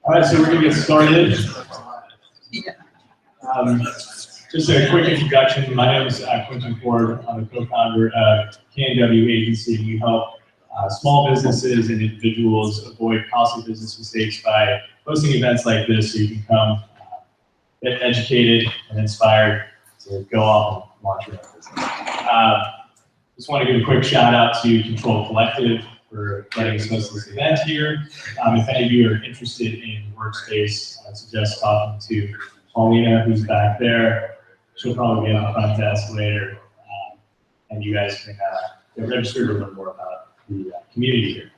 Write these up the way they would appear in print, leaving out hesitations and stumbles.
All right, so we're going to get started. Just a quick introduction. My name is Quentin Ford. I'm the co-founder of KNW Agency. We help small businesses and individuals avoid costly business mistakes by hosting events like this so you can come get educated and inspired to go off and launch your own business. Just want to give a quick shout out to Control Collective for letting us host this event here. If any of you are interested in workspace, I suggest talking to Paulina, who's back there. She'll probably be on the front desk later, and you guys can get registered to learn more about the community here.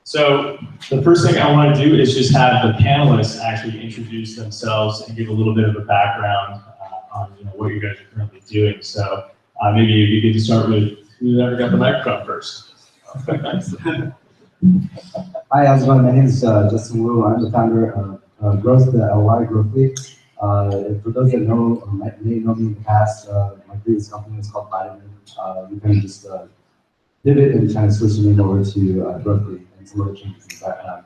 So the first thing I want to do is just have the panelists actually introduce themselves and give a little bit of a background on what you guys are currently doing. So maybe it'd be good to start with whoever got the microphone first. Hi, how's it going? My name is Justin Wu. I'm the founder of Growth, the LY Growthly. For those that know or may know me in the past, my previous company was called Vitamin. We kind of just pivot and kind of switch the name over to Growthly and some other changes in the background.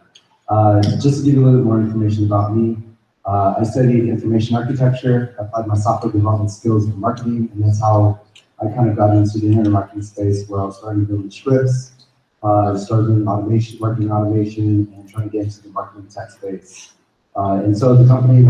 Just to give you a little bit more information about me, I studied information architecture, applied my software development skills in marketing, and that's how I kind of got into the internet marketing space where I was starting building scripts, started doing automation, marketing automation, and trying to get into the marketing tech space. And so the company,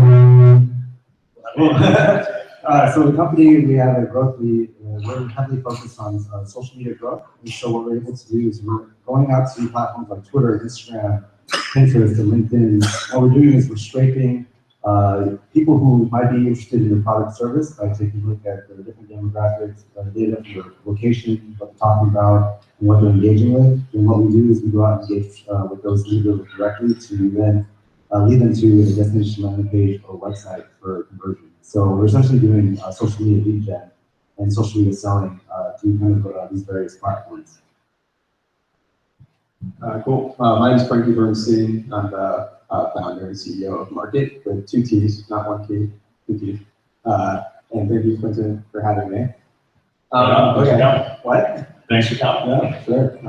we have a growth. We're heavily focused on social media growth. And so what we're able to do is we're going out to platforms like Twitter, Instagram, Pinterest, and LinkedIn. What we're doing is we're scraping people who might be interested in your product service by taking a look at the different demographics, data from their location, what they're talking about, and what they're engaging with. And what we do is we go out and engage with those individuals directly to then lead them to the destination landing page or website for conversion. So we're essentially doing social media lead gen and social media selling through kind of these various platforms. Cool. My name is Frankie Bernstein. I'm the founder and CEO of Markett with 2 T's, not 1 T, 2 T's. And thank you, Quentin, for having me. Okay. What? Thanks for coming. Yeah, sure.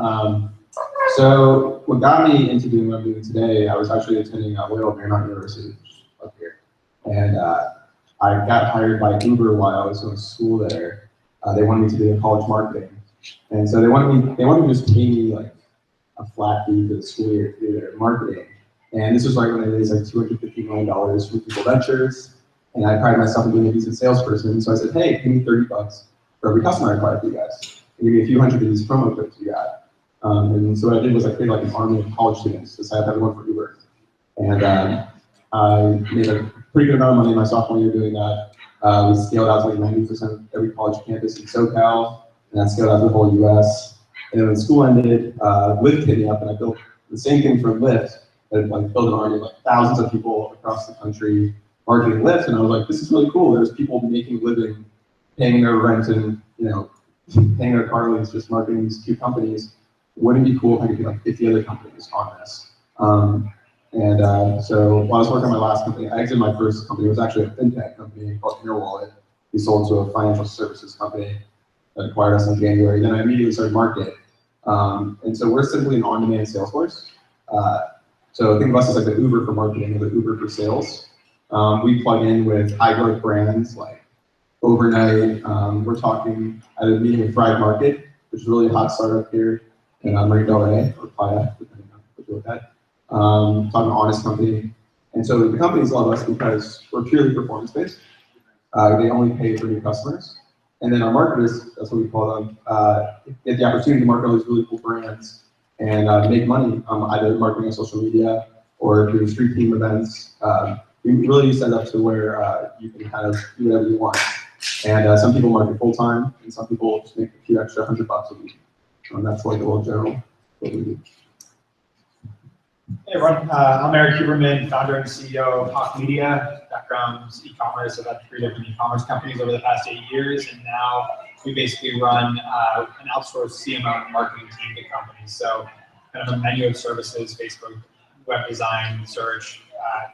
So what got me into doing what I'm doing today, I was actually attending Loyola Marymount University up here. And I got hired by Uber while I was in school there. They wanted me to do college marketing. And so they wanted to just pay me like a flat fee for the school year to do their marketing. And this was right when I raised like $250 million from People Ventures. And I prided myself on being a decent salesperson. So I said, hey, give me $30 for every customer I acquire for you guys. And give me a few hundred of these promo codes you got. And so what I did was I created like an army of college students to sign up everyone for Uber. And I made a pretty good amount of money in my sophomore year doing that. We scaled out to like 90% of every college campus in SoCal, and that scaled out to the whole US. And then when school ended, Lyft hit me up and I built the same thing for Lyft. I like built an army of like thousands of people across the country marketing Lyft, and I was like, this is really cool. There's people making a living, paying their rent and paying their car lease, just marketing these 2 companies. Wouldn't it be cool if I could get like 50 other companies on this? So while I was working on my last company, I exited my first company. It was actually a fintech company called Wallet. We sold to a financial services company that acquired us in January. Then I immediately started Markett. And so we're simply an on-demand sales force. So think of us as like the Uber for marketing or the Uber for sales. We plug in with high growth brands like Overnight. We're talking at a meeting with Fried Market, which is really a hot startup here in Marine Del Rey or Playa, depending on what you look at. Talking Honest Company. And so the companies love us because we're purely performance based. They only pay for new customers. And then our marketers, that's what we call them, get the opportunity to market all these really cool brands and make money either marketing on social media or doing street team events. We really set up to where you can kind of do whatever you want. And some people market full time, and some people just make a few extra $100 a week. That's like a little general what we do. Hey everyone, I'm Eric Huberman, founder and CEO of Hawke Media. Background is e-commerce. I've had 3 different e-commerce companies over the past 8 years, and now we basically run an outsourced CMO and marketing team to companies. So kind of a menu of services: Facebook, web design, search,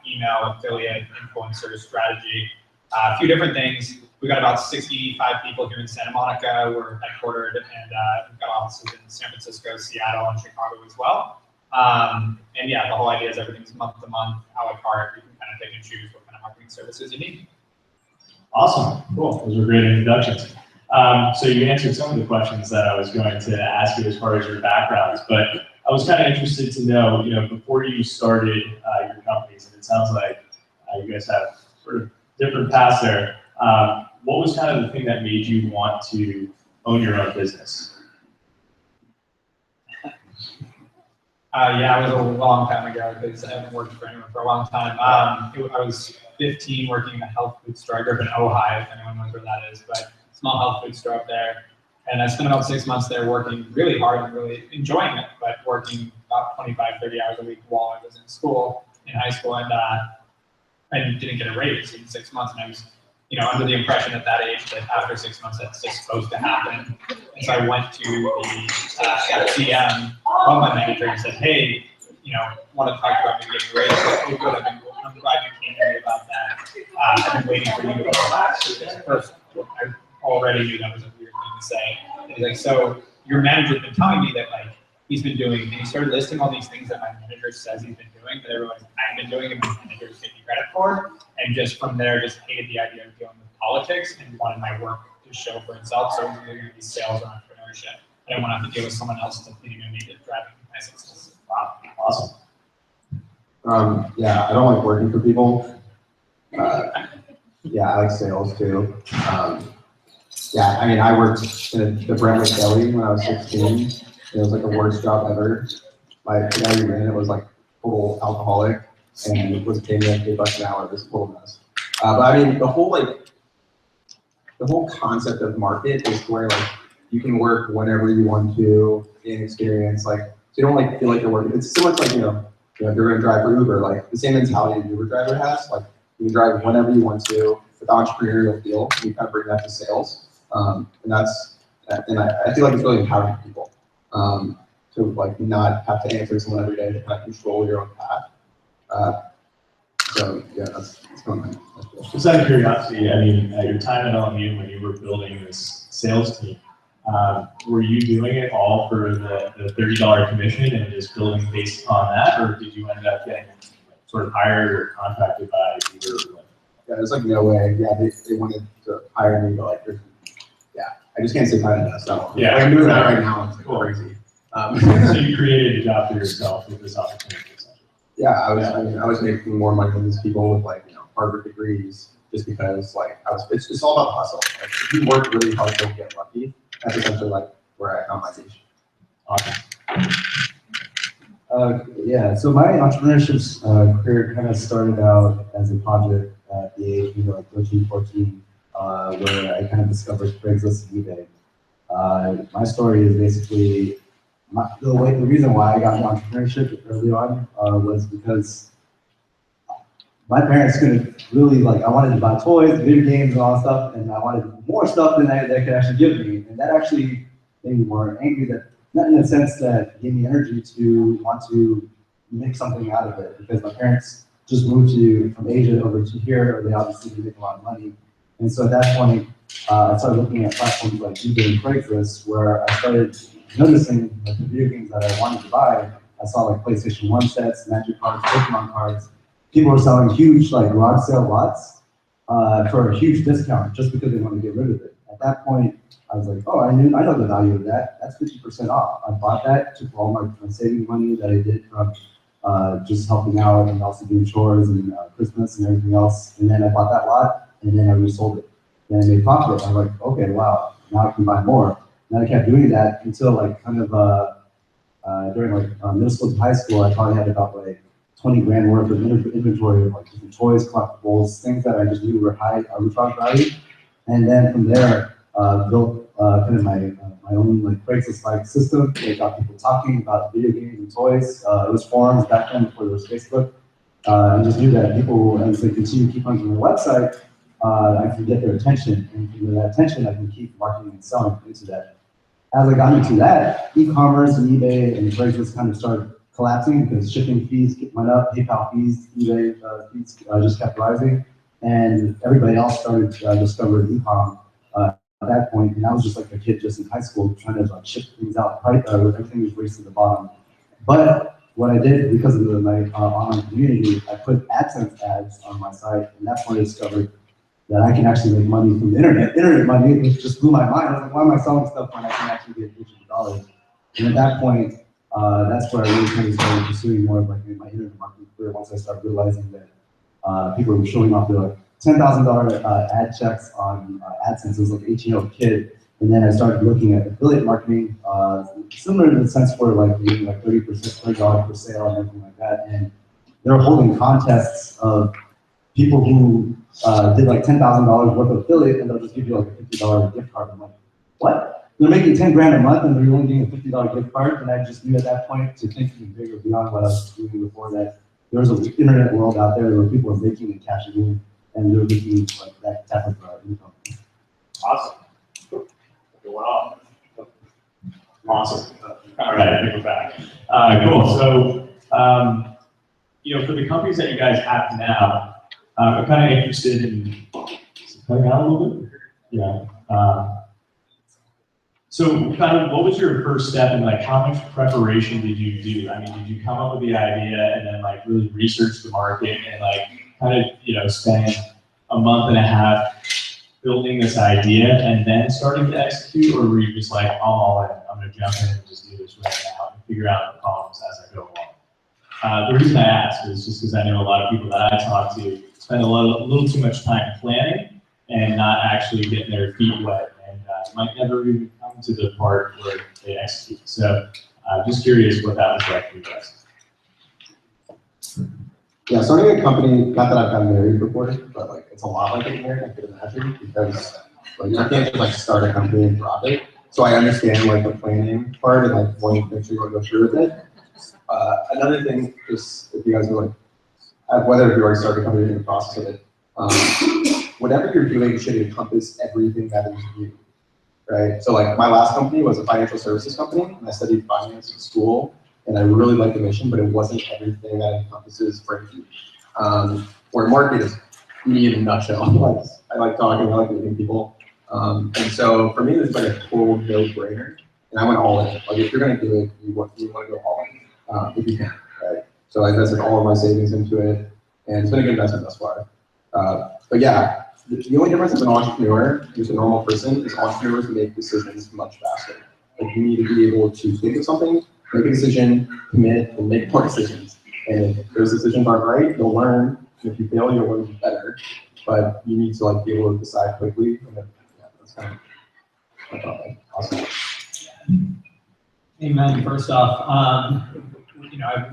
email, affiliate, influencer, strategy, a few different things. We've got about 65 people here in Santa Monica. We're headquartered, and we've got offices in San Francisco, Seattle, and Chicago as well. And yeah, the whole idea is everything's month to month, a la carte. You can kind of pick and choose what kind of marketing services you need. Awesome, cool. Those were great introductions. So you answered some of the questions that I was going to ask you as far as your backgrounds, but I was kind of interested to know, before you started your companies, and it sounds like you guys have sort of different paths there. What was kind of the thing that made you want to own your own business? Yeah, it was a long time ago because I haven't worked for anyone for a long time. I was 15 working in a health food store. I grew up in Ojai, if anyone knows where that is, but small health food store up there. And I spent about 6 months there working really hard and really enjoying it, but working about 25, 30 hours a week while I was in school, in high school, and I didn't get a raise in 6 months. And I was, under the impression at that age that after 6 months that's just supposed to happen. And so I went to the GM of my manager and said, hey, want to talk about maybe getting a raise. Like, oh, good, I'm glad you came to me about that. I've been waiting for you to relax with this person. I already knew that was a weird thing to say. And he's like, so your manager's been telling me that he's been doing, and he started listing all these things that my manager says he's been doing, that everyone's I've been doing and my manager's taking credit for. And just from there, just hated the idea of dealing with politics and wanted my work to show for itself. So it was really sales or entrepreneurship. I didn't want to have to deal with someone else competing on me to drive my success. Wow, awesome. Yeah, I don't like working for people. Yeah, I like sales too. Yeah, I mean, I worked in the Brentwood Deli when I was 16. It was like the worst job ever. The guy who ran it was like total alcoholic and it was paying me like $8 an hour. It was a total mess. But I mean, the whole concept of Markett is where you can work whenever you want to, gain experience. So you don't feel like you're working. It's so much like, if you're gonna drive for Uber, the same mentality an Uber driver has. You can drive whenever you want to with entrepreneurial feel. You kind of bring that to sales. And I feel like it's really empowering people to not have to answer someone every day, to kind of control your own path. So yeah, that's kind of my Just out of curiosity, I mean, at your time at LMU when you were building this sales team, were you doing it all for the $30 commission and just building based on that, or did you end up getting sort of hired or contracted by Uber? Yeah, there's no way. Yeah, they wanted to hire me, but yeah, I just can't say kind of so. Yeah, I'm doing that right now. It's cool. Crazy. So you created a job for yourself with this opportunity. Yeah, I was making more money than these people with Harvard degrees, just because it's all about hustle. If you work really hard, you'll get lucky. That's essentially where I found my niche. Awesome. Yeah, so my entrepreneurship career kind of started out as a project at the age of 13, 14, where I kind of discovered Craigslist and eBay. My story is basically, the reason why I got into entrepreneurship early on was because my parents couldn't really, I wanted to buy toys, video games, and all that stuff, and I wanted more stuff than they could actually give me. And that actually made me more angry, that not in the sense that gave me energy to want to make something out of it, because my parents just moved from Asia over to here. They obviously didn't make a lot of money. And so at that point, I started looking at platforms like eBay and Craigslist, where I started noticing the video games that I wanted to buy. I saw PlayStation 1 sets, Magic cards, Pokemon cards. People were selling huge garage sale lots for a huge discount just because they wanted to get rid of it. At that point, I was like, oh, I know the value of that. That's 50% off. I bought that, took all my saving money that I did from just helping out and also doing chores and Christmas and everything else. And then I bought that lot and then I resold it. Then I made profit. I was like, okay, wow, now I can buy more. And I kept doing that until during middle school to high school, I probably had about 20 grand worth of inventory of different toys, collectibles, things that I just knew were high arbitrage value. And then from there, built kind of my own Craigslist system. They got people talking about video games and toys. It was forums back then before there was Facebook. I just knew that people, as they continue to keep on to my website, I can get their attention, and from that attention, I can keep marketing and selling into that. As I got into that, e-commerce and eBay and Craigslist kind of started collapsing because shipping fees went up, PayPal fees, eBay fees just kept rising, and everybody else started discovering e-com at that point. And I was just like a kid just in high school trying to ship things out. Everything was racing to the bottom. But what I did because of my online community, I put AdSense ads on my site, and that's when I discovered that I can actually make money from the internet. Internet money, it just blew my mind. I was like, why am I selling stuff when I can actually get $50? And at that point, that's where I really kind of started pursuing more of like my internet marketing career once I started realizing that people were showing off their like $10,000 ad checks on AdSense. It was like 18-year-old kid. And then I started looking at affiliate marketing, similar in the sense where like getting like 30% per sale and everything like that. And they're holding contests of people who did like $10,000 worth of affiliate, and they'll just give you like a $50 gift card. I'm like, what? They're making 10 grand a month and they're only getting a $50 gift card. And I just knew at that point to think even bigger beyond what I was doing before that there was an internet world out there where people are making and cashing in, and they're making like that type of income. Awesome. Wow. Awesome. All right, I think we're back. Cool. So, for the companies that you guys have now, I'm kind of interested in cutting out a little bit. Yeah. So, kind of, what was your first step, and like, how much preparation did you do? I mean, did you come up with the idea and then like really research the market and like kind of spend a month and a half building this idea and then starting to execute, or were you just like, I'm all in, I'm gonna jump in and just do this right now and figure out the problems as I go along? The reason I ask is just because I know a lot of people that I talk to spend a little too much time planning and not actually getting their feet wet, and might never even come to the part where they execute. So just curious what that was like for you guys. Yeah, starting a company, not that I've gotten married before, but like it's a lot like getting married, I could imagine, because like you can't just like start a company and drop it. So I understand like the planning part and like wanting to make sure you want to go through with it. Another thing, just if you guys are like, whether if you already started a company or in the process of it, whatever you're doing should encompass everything that is you, right? So like my last company was a financial services company, and I studied finance in school. And I really liked the mission, but it wasn't everything that encompasses Frankie. Where Markett is me in a nutshell. I like talking, I like meeting people. And so for me, it's like a total no-brainer. And I went all in. Like if you're gonna do it, you want to go all in, if you can, right? So I invested all of my savings into it, and it's been a good investment thus far. But yeah, the only difference of an entrepreneur versus a normal person is entrepreneurs make decisions much faster. Like you need to be able to think of something, make a decision, commit, and make more decisions. And if those decisions aren't right, you'll learn. And if you fail, you'll learn better. But you need to like be able to decide quickly. And that's kind of my thought. Awesome. Amen. First off,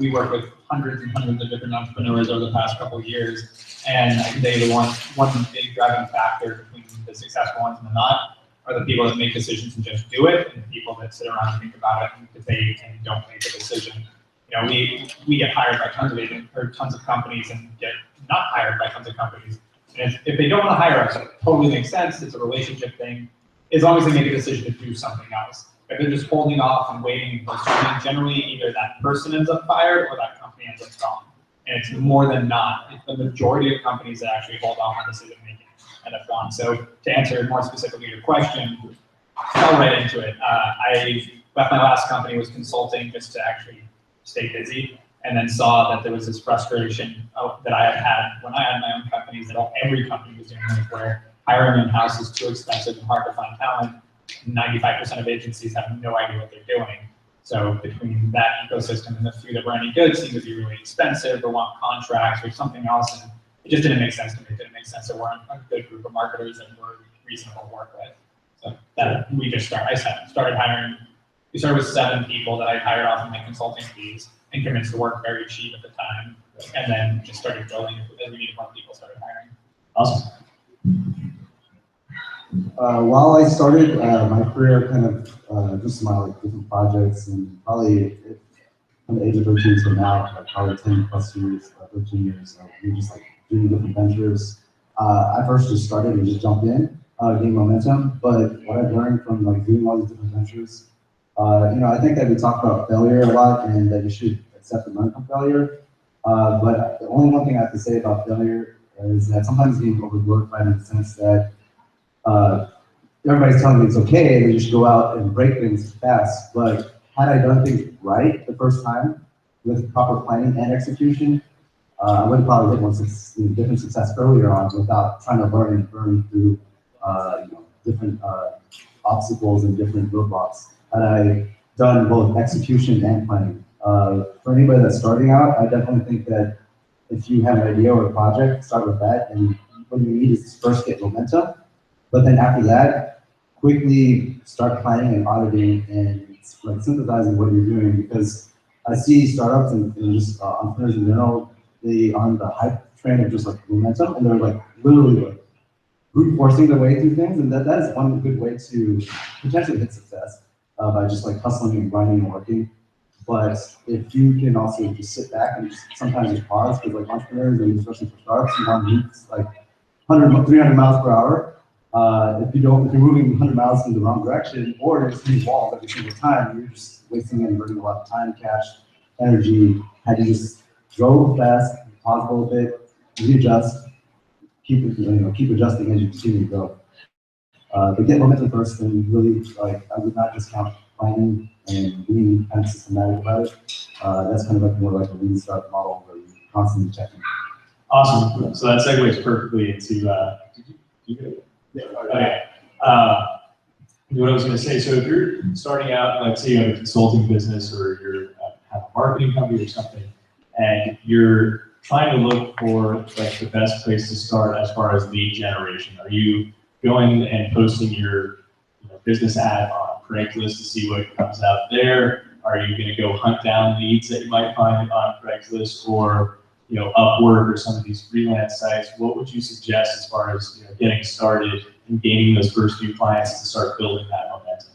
we work with hundreds and hundreds of different entrepreneurs over the past couple of years, and I can tell you the one big driving factor between the successful ones and the not are the people that make decisions and just do it, and the people that sit around and think about it and debate and don't make a decision. We get hired by tons of companies and get not hired by tons of companies. And if they don't want to hire us, it totally makes sense. It's a relationship thing, as long as they make a decision to do something else. If they're just holding off and waiting for something, generally either that person ends up fired or that company ends up gone. And it's more than not. It's the majority of companies that actually hold off on decision making end up gone. So to answer more specifically your question, fell right into it. I left my last company, was consulting just to actually stay busy, and then saw that there was this frustration that I had when I had my own companies, that every company was doing it, where hiring in-house is too expensive and hard to find talent. 95% of agencies have no idea what they're doing. So between that ecosystem and the few that were any good seemed to be really expensive or want contracts or something else, and it just didn't make sense to me. It didn't make sense to work a good group of marketers that were reasonable to work with. So that I started hiring. We started with 7 people that I hired off of my consulting fees and convinced to work very cheap at the time, and then just started building as we needed more people, started hiring. Awesome. While I started my career, kind of just my different projects, and probably from the age of 13 to now, like probably 10 plus years, 13 years, we just like doing different ventures. I first just started and just jumped in, gain momentum. But what I've learned from like doing all these different ventures, I think that we talk about failure a lot, and that you should accept and learn from failure. But the only one thing I have to say about failure is that sometimes being overglorified in the sense that everybody's telling me it's okay, and you should go out and break things fast. But had I done things right the first time, with proper planning and execution, I would probably hit different success earlier on without trying to learn and burn through different obstacles and different roadblocks. Had I done both execution and planning. For anybody that's starting out, I definitely think that if you have an idea or a project, start with that, and what you need is to first get momentum, but then after that, quickly start planning and auditing and like synthesizing what you're doing, because I see startups and just entrepreneurs in general, they on the hype train of just like momentum, and they're like literally like brute forcing their way through things, and that is one good way to potentially hit success by just like hustling and grinding and working. But if you can also just sit back and just sometimes just pause, because like entrepreneurs and especially for startups, you want to move like 100, 300 miles per hour. If you're moving 100 miles in the wrong direction, or you're just hitting walls every single time, you're just wasting and burning a lot of time, cash, energy. Had you just drove fast, pause a little bit, readjust, keep adjusting as you continue to go. But get momentum first, and really like I would not discount planning and being kind of systematic about it. That's kind of like more like a lean start model where you're constantly checking. Awesome. So that segues perfectly into. Okay. What I was going to say. So if you're starting out, like say you have a consulting business or you're have a marketing company or something, and you're trying to look for like the best place to start as far as lead generation, are you going and posting your business ad on Craigslist to see what comes out there? Are you going to go hunt down leads that you might find on Craigslist or Upwork or some of these freelance sites? What would you suggest as far as getting started and gaining those first few clients to start building that momentum?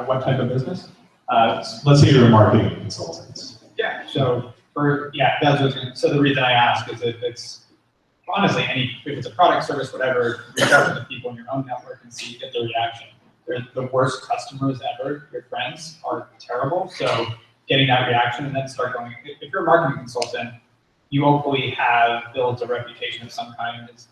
What type of business? Let's say you're a marketing consultant. Yeah. So that's what so the reason I ask is if it's honestly if it's a product, service, whatever, reach out to the people in your own network and get their reaction. They're the worst customers ever. Your friends are terrible. So getting that reaction and then start going. If you're a marketing consultant, you hopefully have built a reputation of some kind as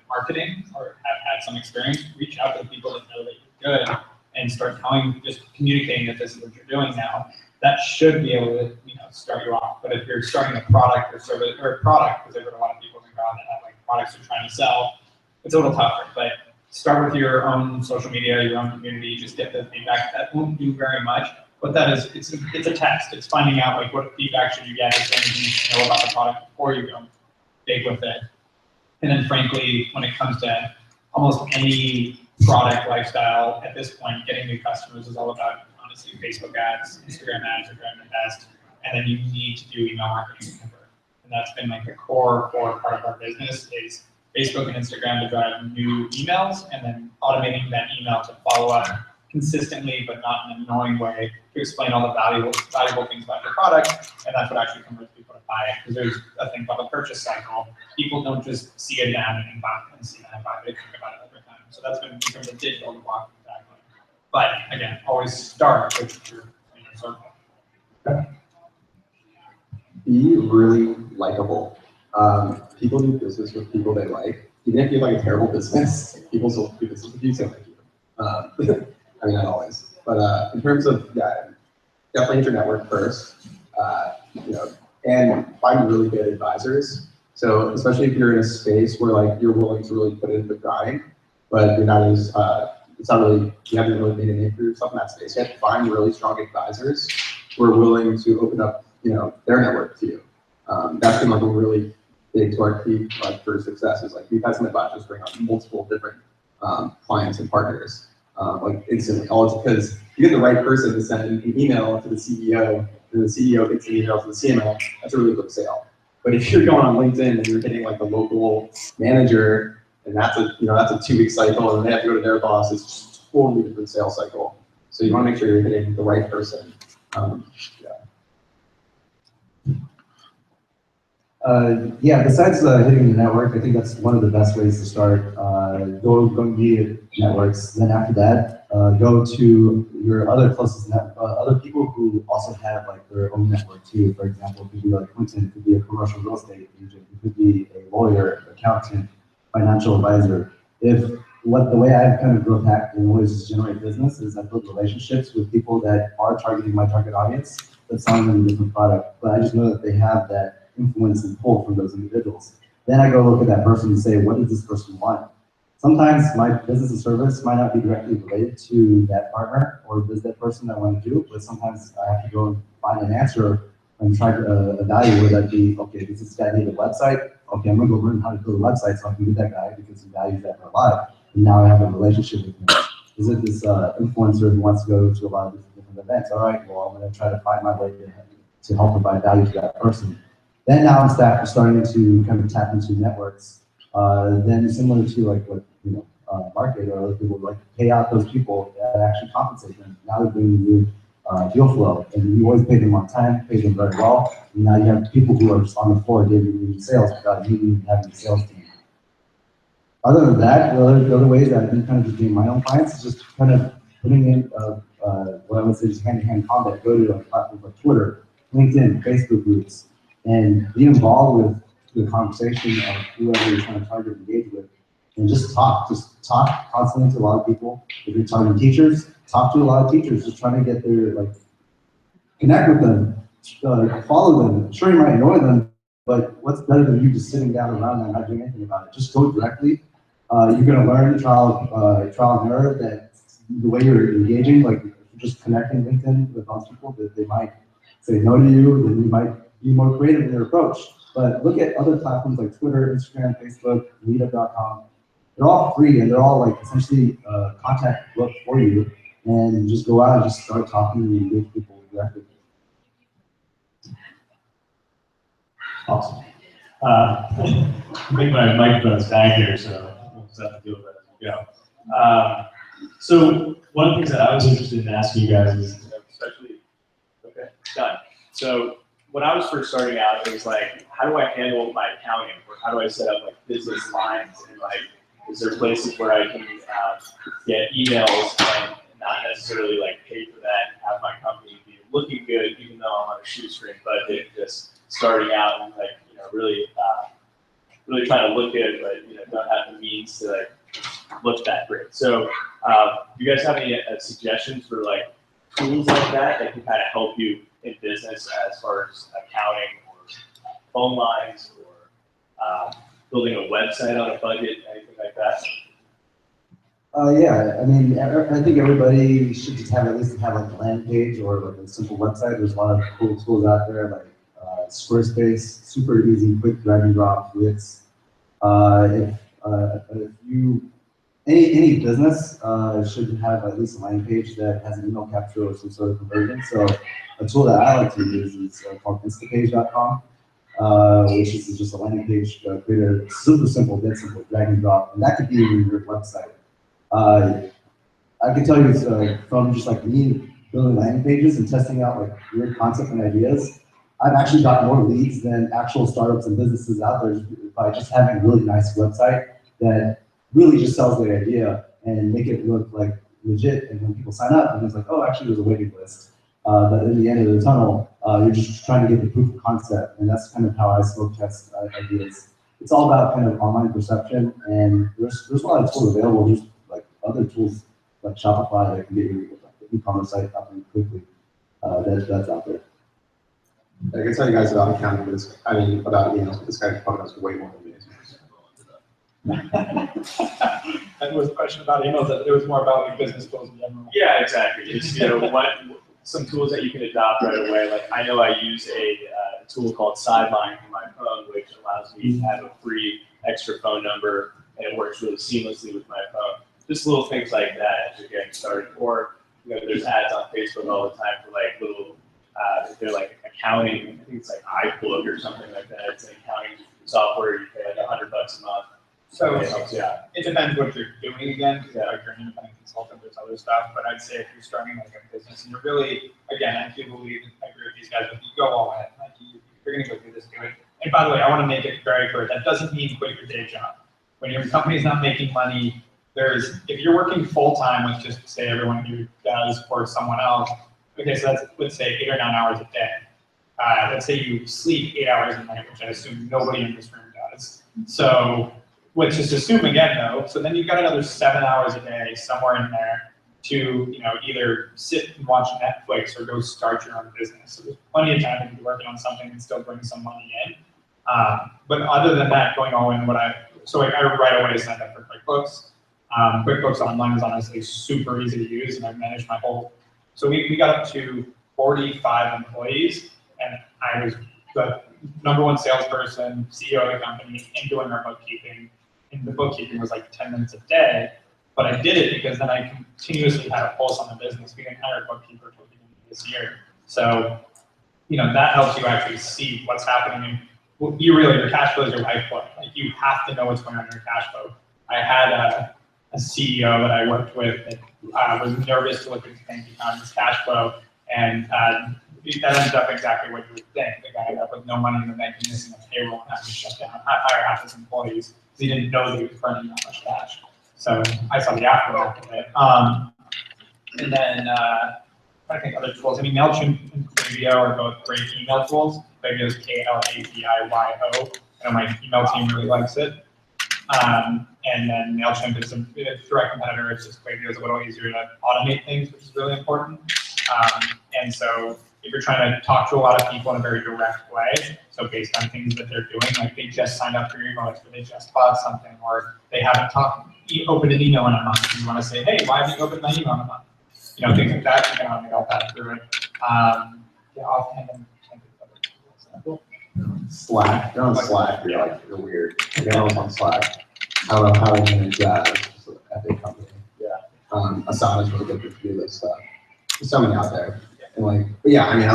marketing or have had some experience. Reach out to the people that know that you're good and start just communicating that this is what you're doing now. That should be able to start you off. But if you're starting a product or service or a product, because there's a lot of people in the crowd that have like products they're trying to sell, it's a little tougher. But start with your own social media, your own community, just get the feedback. That won't do very much, but it's a test. It's finding out like what feedback should you get, is there anything you should know about the product before you go big with it. And then frankly, when it comes to almost any product lifestyle at this point, getting new customers is all about honestly Facebook ads, Instagram ads are driving the best, and then you need to do email marketing to convert. And that's been like the core part of our business is Facebook and Instagram to drive new emails, and then automating that email to follow up consistently, but not in an annoying way, to explain all the valuable things about your product, and that's what actually converts people to buy it. Because there's a thing called a purchase cycle. People don't just see an ad and buy and see that and buy it, they think about it over time. So that's been in terms of digital to block that. But again, always start with your circle. Okay. Be really likable. People do business with people they like. Even if you have like a terrible business, people still do business with you, so thank you. I mean, not always, but in terms of definitely hit your network first, and find really good advisors. So especially if you're in a space where like you're willing to really put in the grind, but you're not as it's not really, you haven't really made a name for yourself in that space yet. Find really strong advisors who are willing to open up their network to you. That's been like a really big to our key for success. Is like we've had some advisors bring on multiple different clients and partners. Like instantly, all because you get the right person to send an email to the CEO, and the CEO gets an email to the CMO. That's a really quick sale. But if you're going on LinkedIn and you're hitting like the local manager, and that's a 2-week cycle, and they have to go to their boss, it's just a totally different sales cycle. So you want to make sure you're hitting the right person. Besides hitting the network, I think that's one of the best ways to start. Go via networks. Then after that, go to your other closest other people who also have like their own network too. For example, it could be like Quentin, it could be a commercial real estate agent, it could be a lawyer, accountant, financial advisor. If the way I've kind of growth hacked and always just generate business is I build relationships with people that are targeting my target audience, but selling them a different product. But I just know that they have that influence and pull from those individuals. Then I go look at that person and say, what does this person want? Sometimes my business and service might not be directly related to that partner or that person I want to do, but sometimes I have to go and find an answer and try to evaluate whether that be, okay, does this guy need a website? Okay, I'm gonna go learn how to build a website so I can get that guy because he values that for a lot. And now I have a relationship with him. Is it this influencer who wants to go to a lot of different events? All right, well, I'm gonna try to find my way to help provide value to that person. Then now I'm starting to kind of tap into networks. Then similar to like what Markett or other people like pay out those people that actually compensate them. Now they're bringing you deal flow, and you always pay them on time, pay them very well. And now you have people who are just on the floor giving you sales without you even having a sales team. Other than that, the other ways that I've been kind of just doing my own clients is just kind of putting in what I would say is hand-to-hand combat. Go to platforms like Twitter, LinkedIn, Facebook groups, and be involved with the conversation of whoever you're trying to target and engage with, and just talk constantly to a lot of people. If you're targeting teachers, talk to a lot of teachers, just trying to get their, connect with them, follow them. Sure, you might annoy them, but what's better than you just sitting down around them and not doing anything about it? Just go directly. You're gonna learn trial and error that the way you're engaging, like just connecting LinkedIn with those people, that they might say no to you, then you might be more creative in your approach. But look at other platforms like Twitter, Instagram, Facebook, meetup.com. They're all free and they're all essentially contact book for you. And just go out and just start talking and engage people directly. Awesome. I think my microphone's back here, so we'll just have to deal with that as we go. So one of the things that I was interested in asking you guys is, especially, okay, done. So when I was first starting out, it was like, how do I handle my accounting? Or how do I set up business lines? And is there places where I can get emails and not necessarily pay for that and have my company be looking good, even though I'm on a shoestring budget, just starting out and really trying to look good, but don't have the means to look that great. So, do you guys have any suggestions for tools like that can kind of help you in business as far as accounting or phone lines or building a website on a budget, anything like that? Yeah, I mean, I think everybody should just have at least have a landing page or a simple website. There's a lot of cool tools out there like Squarespace, super easy, quick drag and drop widgets. If you any business should have at least a landing page that has an email capture or some sort of conversion. So a tool that I like to use is called instapage.com. Which is just a landing page creator, super simple, dead simple, drag and drop, and that could be your website. I can tell you it's from just me building landing pages and testing out weird concepts and ideas. I've actually got more leads than actual startups and businesses out there by just having a really nice website that really just sells the idea and make it look legit. And when people sign up, and it's oh, actually there's a waiting list. But in the end of the tunnel, you're just trying to get the proof of concept, and that's kind of how I smoke test ideas. It's all about kind of online perception, and there's a lot of tools available. There's other tools like Shopify that can get your e-commerce site up and quickly. That's out there. I can tell you guys about accounting, but about emails, but this guy probably knows way more than me. That was a question about emails. That it was more about business tools in general. Yeah, exactly. It's some tools that you can adopt right away. I know I use a tool called Sideline for my phone, which allows me to have a free extra phone number, and it works really seamlessly with my phone. Just little things like that as you're getting started. Or there's ads on Facebook all the time for little, they're accounting. I think it's iBook or something like that. It's an accounting software. You pay $100 a month. So it helps you out. It depends what you're doing again, because you're an independent consultant, there's other stuff. But I'd say if you're starting a business and you're really, again, I do believe, I agree with these guys, but you go all in. You're going to go do this, do it. And by the way, I want to make it very clear. That doesn't mean quit your day job. When your company's not making money, if you're working full time, let's just say everyone who does for someone else. Okay, so that's, let's say 8 or 9 hours a day. Let's say you sleep 8 hours a night, which I assume nobody in this room does. So let's just assume again though, so then you've got another 7 hours a day somewhere in there to, either sit and watch Netflix or go start your own business. So there's plenty of time to be working on something and still bring some money in. But other than that, going all in, I right away signed up for QuickBooks. QuickBooks Online is honestly super easy to use, and I managed my whole. So we got up to 45 employees, and I was the #1 salesperson, CEO of the company, and doing our bookkeeping. And the bookkeeping was like 10 minutes a day, but I did it because then I continuously had a pulse on the business. We didn't hire a bookkeeper until the beginning of this year. So, that helps you actually see what's happening. And your cash flow is your lifeblood. Like, you have to know what's going on in your cash flow. I had a CEO that I worked with that was nervous to look at his bank account, his cash flow, and that ended up exactly what you would think. The guy ended up with no money in the bank and missing a payroll and having to shut down, hire half his employees because he didn't know that he was burning that much cash. So I saw the aftermath of it. And then I think other tools. I mean, MailChimp and Klaviyo are both great email tools. Klaviyo is Klaviyo. I know my email team really likes it. And then MailChimp is a direct competitor. It's just Klaviyo is a little easier to automate things, which is really important. And so if you're trying to talk to a lot of people in a very direct way, so based on things that they're doing, like they just signed up for your email list, or they just bought something, or they haven't opened an email in a month, and you want to say, hey, why haven't you opened my email in a month? Things like that, you can automate all that through it. Offhand, I'm example. Slack. You're on Slack. You're weird. You're on Slack. I don't know how to manage that. It's just an epic company. Yeah. Asana is really good for to do this stuff. There's so many out there. And but yeah, I mean,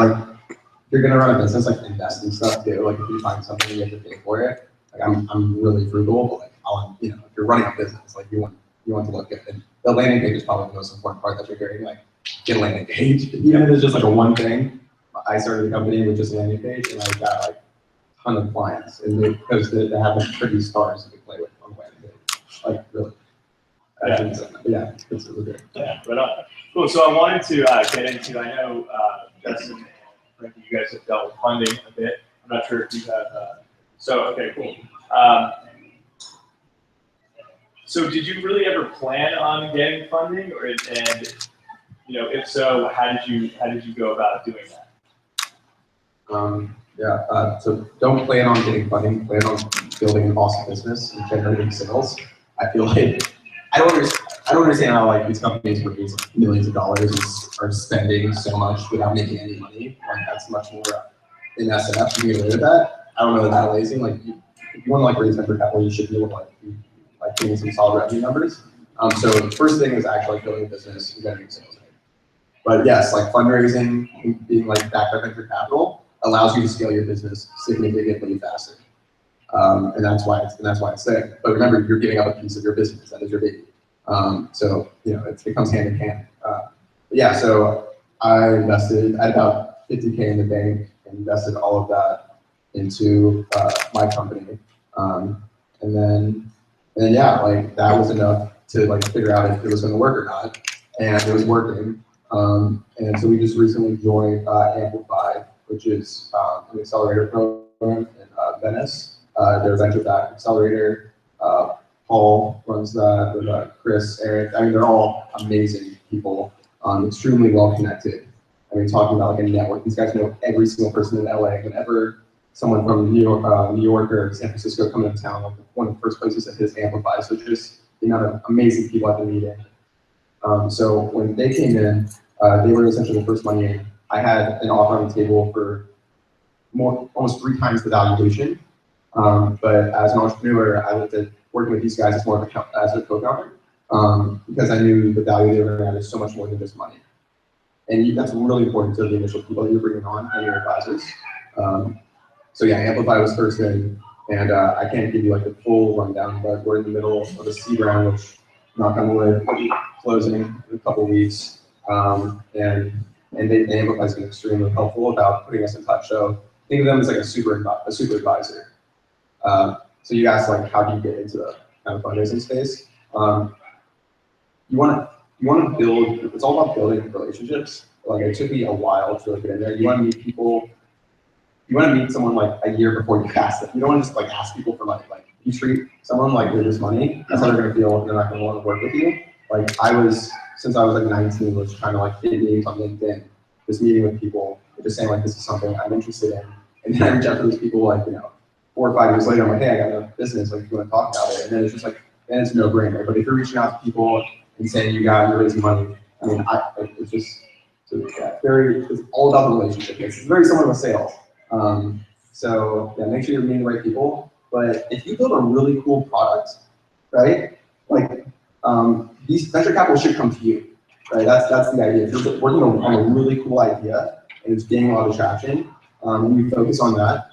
if you're gonna run a business, invest in stuff too. If you find something, you have to pay for it. I'm really frugal, but if you're running a business, you want to look good. And the landing page is probably the most important part that you're hearing. Get a landing page, even if it's just a one thing. I started a company with just a landing page, and I got a ton of clients, and because they have pretty stars to play with on the landing page. Really. Yeah, it's really good. Yeah, but cool. So I wanted to get into. I know Justin, Frankie, you guys have dealt with funding a bit. I'm not sure if you have. Okay, cool. So did you really ever plan on getting funding, if so, how did you go about doing that? So don't plan on getting funding. Plan on building an awesome business and generating sales. I feel like I don't understand how these companies raise millions of dollars and are spending so much without making any money. That's much more in SF to get away with that. I don't know that lazy. If you want to raise venture capital, you should be able to getting some solid revenue numbers. So the first thing is actually building a business and generating sales. But yes, fundraising, being backed by venture capital allows you to scale your business significantly faster. And that's why it's there. But remember, you're giving up a piece of your business. That is your baby. So it comes hand in hand. So I invested. I had about 50K in the bank and invested all of that into my company. And then that was enough to figure out if it was going to work or not, and it was working. And so we just recently joined Amplify, which is an accelerator program in Venice. They're a venture-backed accelerator. Paul runs that with Chris, Eric. I mean, they're all amazing people, extremely well connected. I mean, talking about a network. These guys know every single person in LA. Whenever someone from New York or San Francisco come into town, one of the first places that hits Amplify. So just the amount of amazing people I've been meeting. So when they came in, they were essentially the first money in. I had an offer on the table for almost 3 times the valuation. But as an entrepreneur, I looked at working with these guys as more of as a co-founder because I knew the value they were going to add is so much more than just money. And that's really important to the initial people that you're bringing on and your advisors. So yeah, Amplify was first in, and I can't give you the full rundown, but we're in the middle of a seed round, which, knock on wood, will be closing in a couple of weeks. And Amplify's been extremely helpful about putting us in touch. So think of them as a super advisor. So you asked how do you get into the kind of fundraising space? You want to build. It's all about building relationships. It took me a while to get in there. You want to meet people. You want to meet someone a year before you ask them. You don't want to just ask people for money. you treat someone like they're just money, that's how they're gonna feel. They're not gonna want to work with you. Like since I was like 19, was trying to like hit meetings on LinkedIn, just meeting with people, just saying like this is something I'm interested in, and then I reach out to those people like 4 or 5 years later, I'm like, hey, I got a business, like, you want to talk about it? And then it's just like, then it's a no-brainer. But if you're reaching out to people and saying you're raising money, I mean, it's just, it's all about the relationship. It's very similar with sales. So yeah, make sure you're meeting the right people. But if you build a really cool product, right? Like, these venture capital should come to you, right? That's the idea. If you're working on a really cool idea and it's gaining a lot of traction, and you focus on that,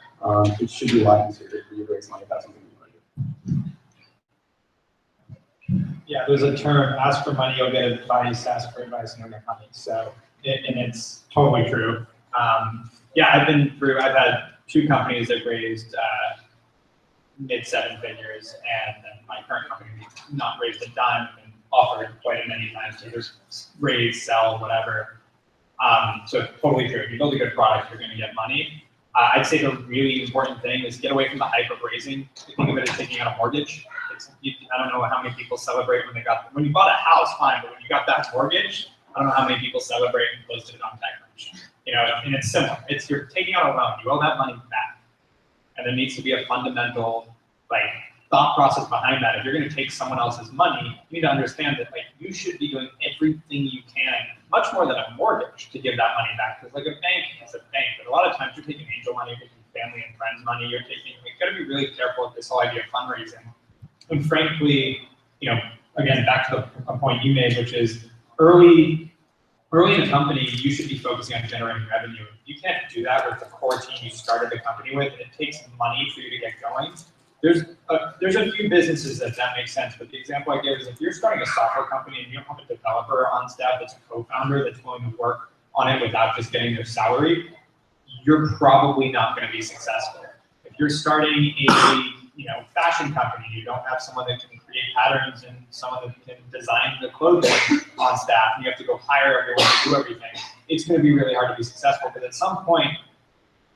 it should be a lot easier for you to raise money if that's something you want to do. Yeah, there's a term, ask for money, you'll get advice, ask for advice, and you'll get money. So, and it's totally true. Yeah, I've had 2 companies that raised mid-7 figures, and then my current company not raised a dime and offered quite many times to just raise, sell, whatever. So totally true. If you build a good product, you're going to get money. I'd say the really important thing is get away from the hype of raising. Think of it as taking out a mortgage. I don't know how many people celebrate when you bought a house, fine, but when you got that mortgage, I don't know how many people celebrate and posted it on TechCrunch. And it's similar. You're taking out a loan. You owe that money back, and there needs to be a fundamental thought process behind that. If you're going to take someone else's money, you need to understand that you should be doing everything you can, much more than a mortgage, to give that money back. Because a bank is a bank, but a lot of times you're taking angel money, you're taking family and friends money, you've got to be really careful with this whole idea of fundraising. And frankly, again, back to the point you made, which is early in a company, you should be focusing on generating revenue. You can't do that with the core team you started the company with. It takes money for you to get going. There's a few businesses that makes sense, but the example I give is if you're starting a software company and you don't have a developer on staff that's a co-founder that's willing to work on it without just getting their salary, you're probably not going to be successful. If you're starting a fashion company, you don't have someone that can create patterns and someone that can design the clothing on staff, and you have to go hire everyone to do everything, it's going to be really hard to be successful, because at some point,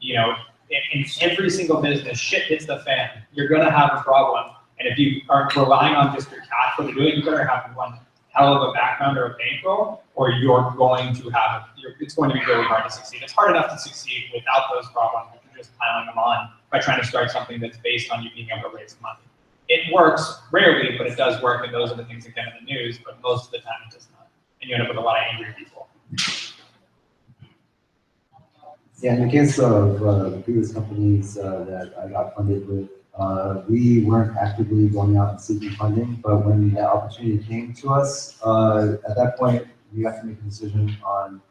in every single business, shit hits the fan. You're going to have a problem. And if you are relying on just your cash flow to do it, you better have one hell of a background or a bankroll, or you're going to have, it's going to be really hard to succeed. It's hard enough to succeed without those problems, but you're just piling them on by trying to start something that's based on you being able to raise money. It works rarely, but it does work, and those are the things that get in the news, but most of the time it does not. And you end up with a lot of angry people. Yeah, in the case of the previous companies that I got funded with, we weren't actively going out and seeking funding, but when that opportunity came to us, at that point, we have to make a decision on,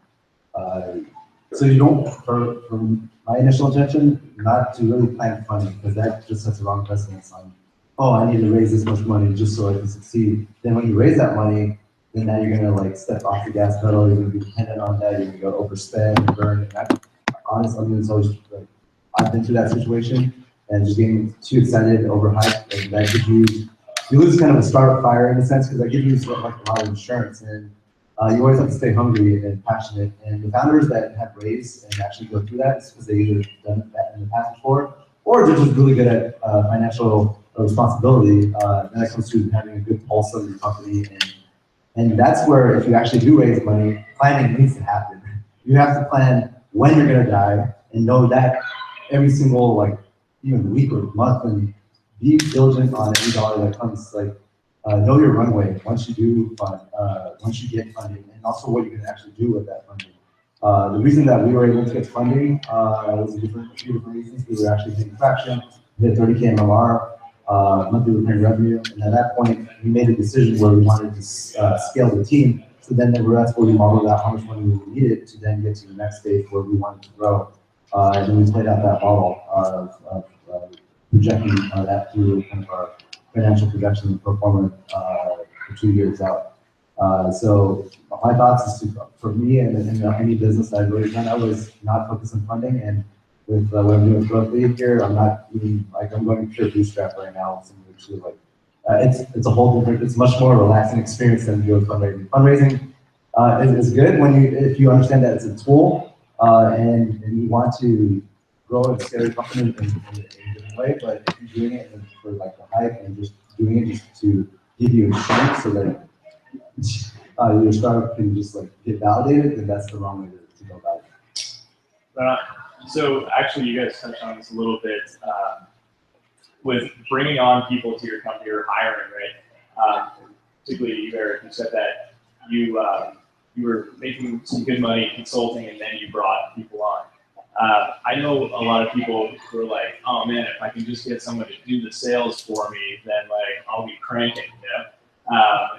so you don't, from my initial intention, not to really plan funding, because that just sets the wrong precedence on, oh, I need to raise this much money just so I can succeed. Then when you raise that money, then now you're gonna step off the gas pedal, you're gonna be dependent on that, you're gonna go overspend and burn, and that, honestly, I mean, it's always I've been through that situation, and just getting too excited, overhyped, and that gives you lose kind of a start fire in a sense, because that gives you sort of a lot of insurance, and you always have to stay hungry and passionate. And the founders that have raised and actually go through that is because they either done that in the past before, or they're just really good at financial responsibility. And that comes to having a good pulse of your company, and that's where if you actually do raise money, planning needs to happen. You have to plan when you're gonna die, and know that every single even week or month, and be diligent on every dollar that comes. Know your runway once you do fund, once you get funding, and also what you can actually do with that funding. The reason that we were able to get funding was a few different reasons. We were actually getting traction. We had 30K MMR, monthly recurring revenue, and at that point, we made a decision where we wanted to scale the team. So then that's where we modeled out how much money we needed to then get to the next stage where we wanted to grow. And then we played out that model of projecting that through kind of our financial projections and pro forma for 2 years out. So my thoughts is for me and any business I've really done, I was not focused on funding. And with what I'm doing with Growth Lead here, I'm not even I'm going pure bootstrap right now. It's a whole different, it's much more relaxing experience than doing fundraising. Fundraising is good if you understand that it's a tool and you want to grow and scale your company in a different way, but if you're doing it for like the hype and just doing it just to give you a chance so that your startup can just like get validated, then that's the wrong way to go about it. So actually, you guys touched on this a little bit with bringing on people to your company or hiring, right? Particularly you, Eric, you said that you were making some good money consulting, and then you brought people on. I know a lot of people who are like, oh man, if I can just get someone to do the sales for me, then like I'll be cranking, you know,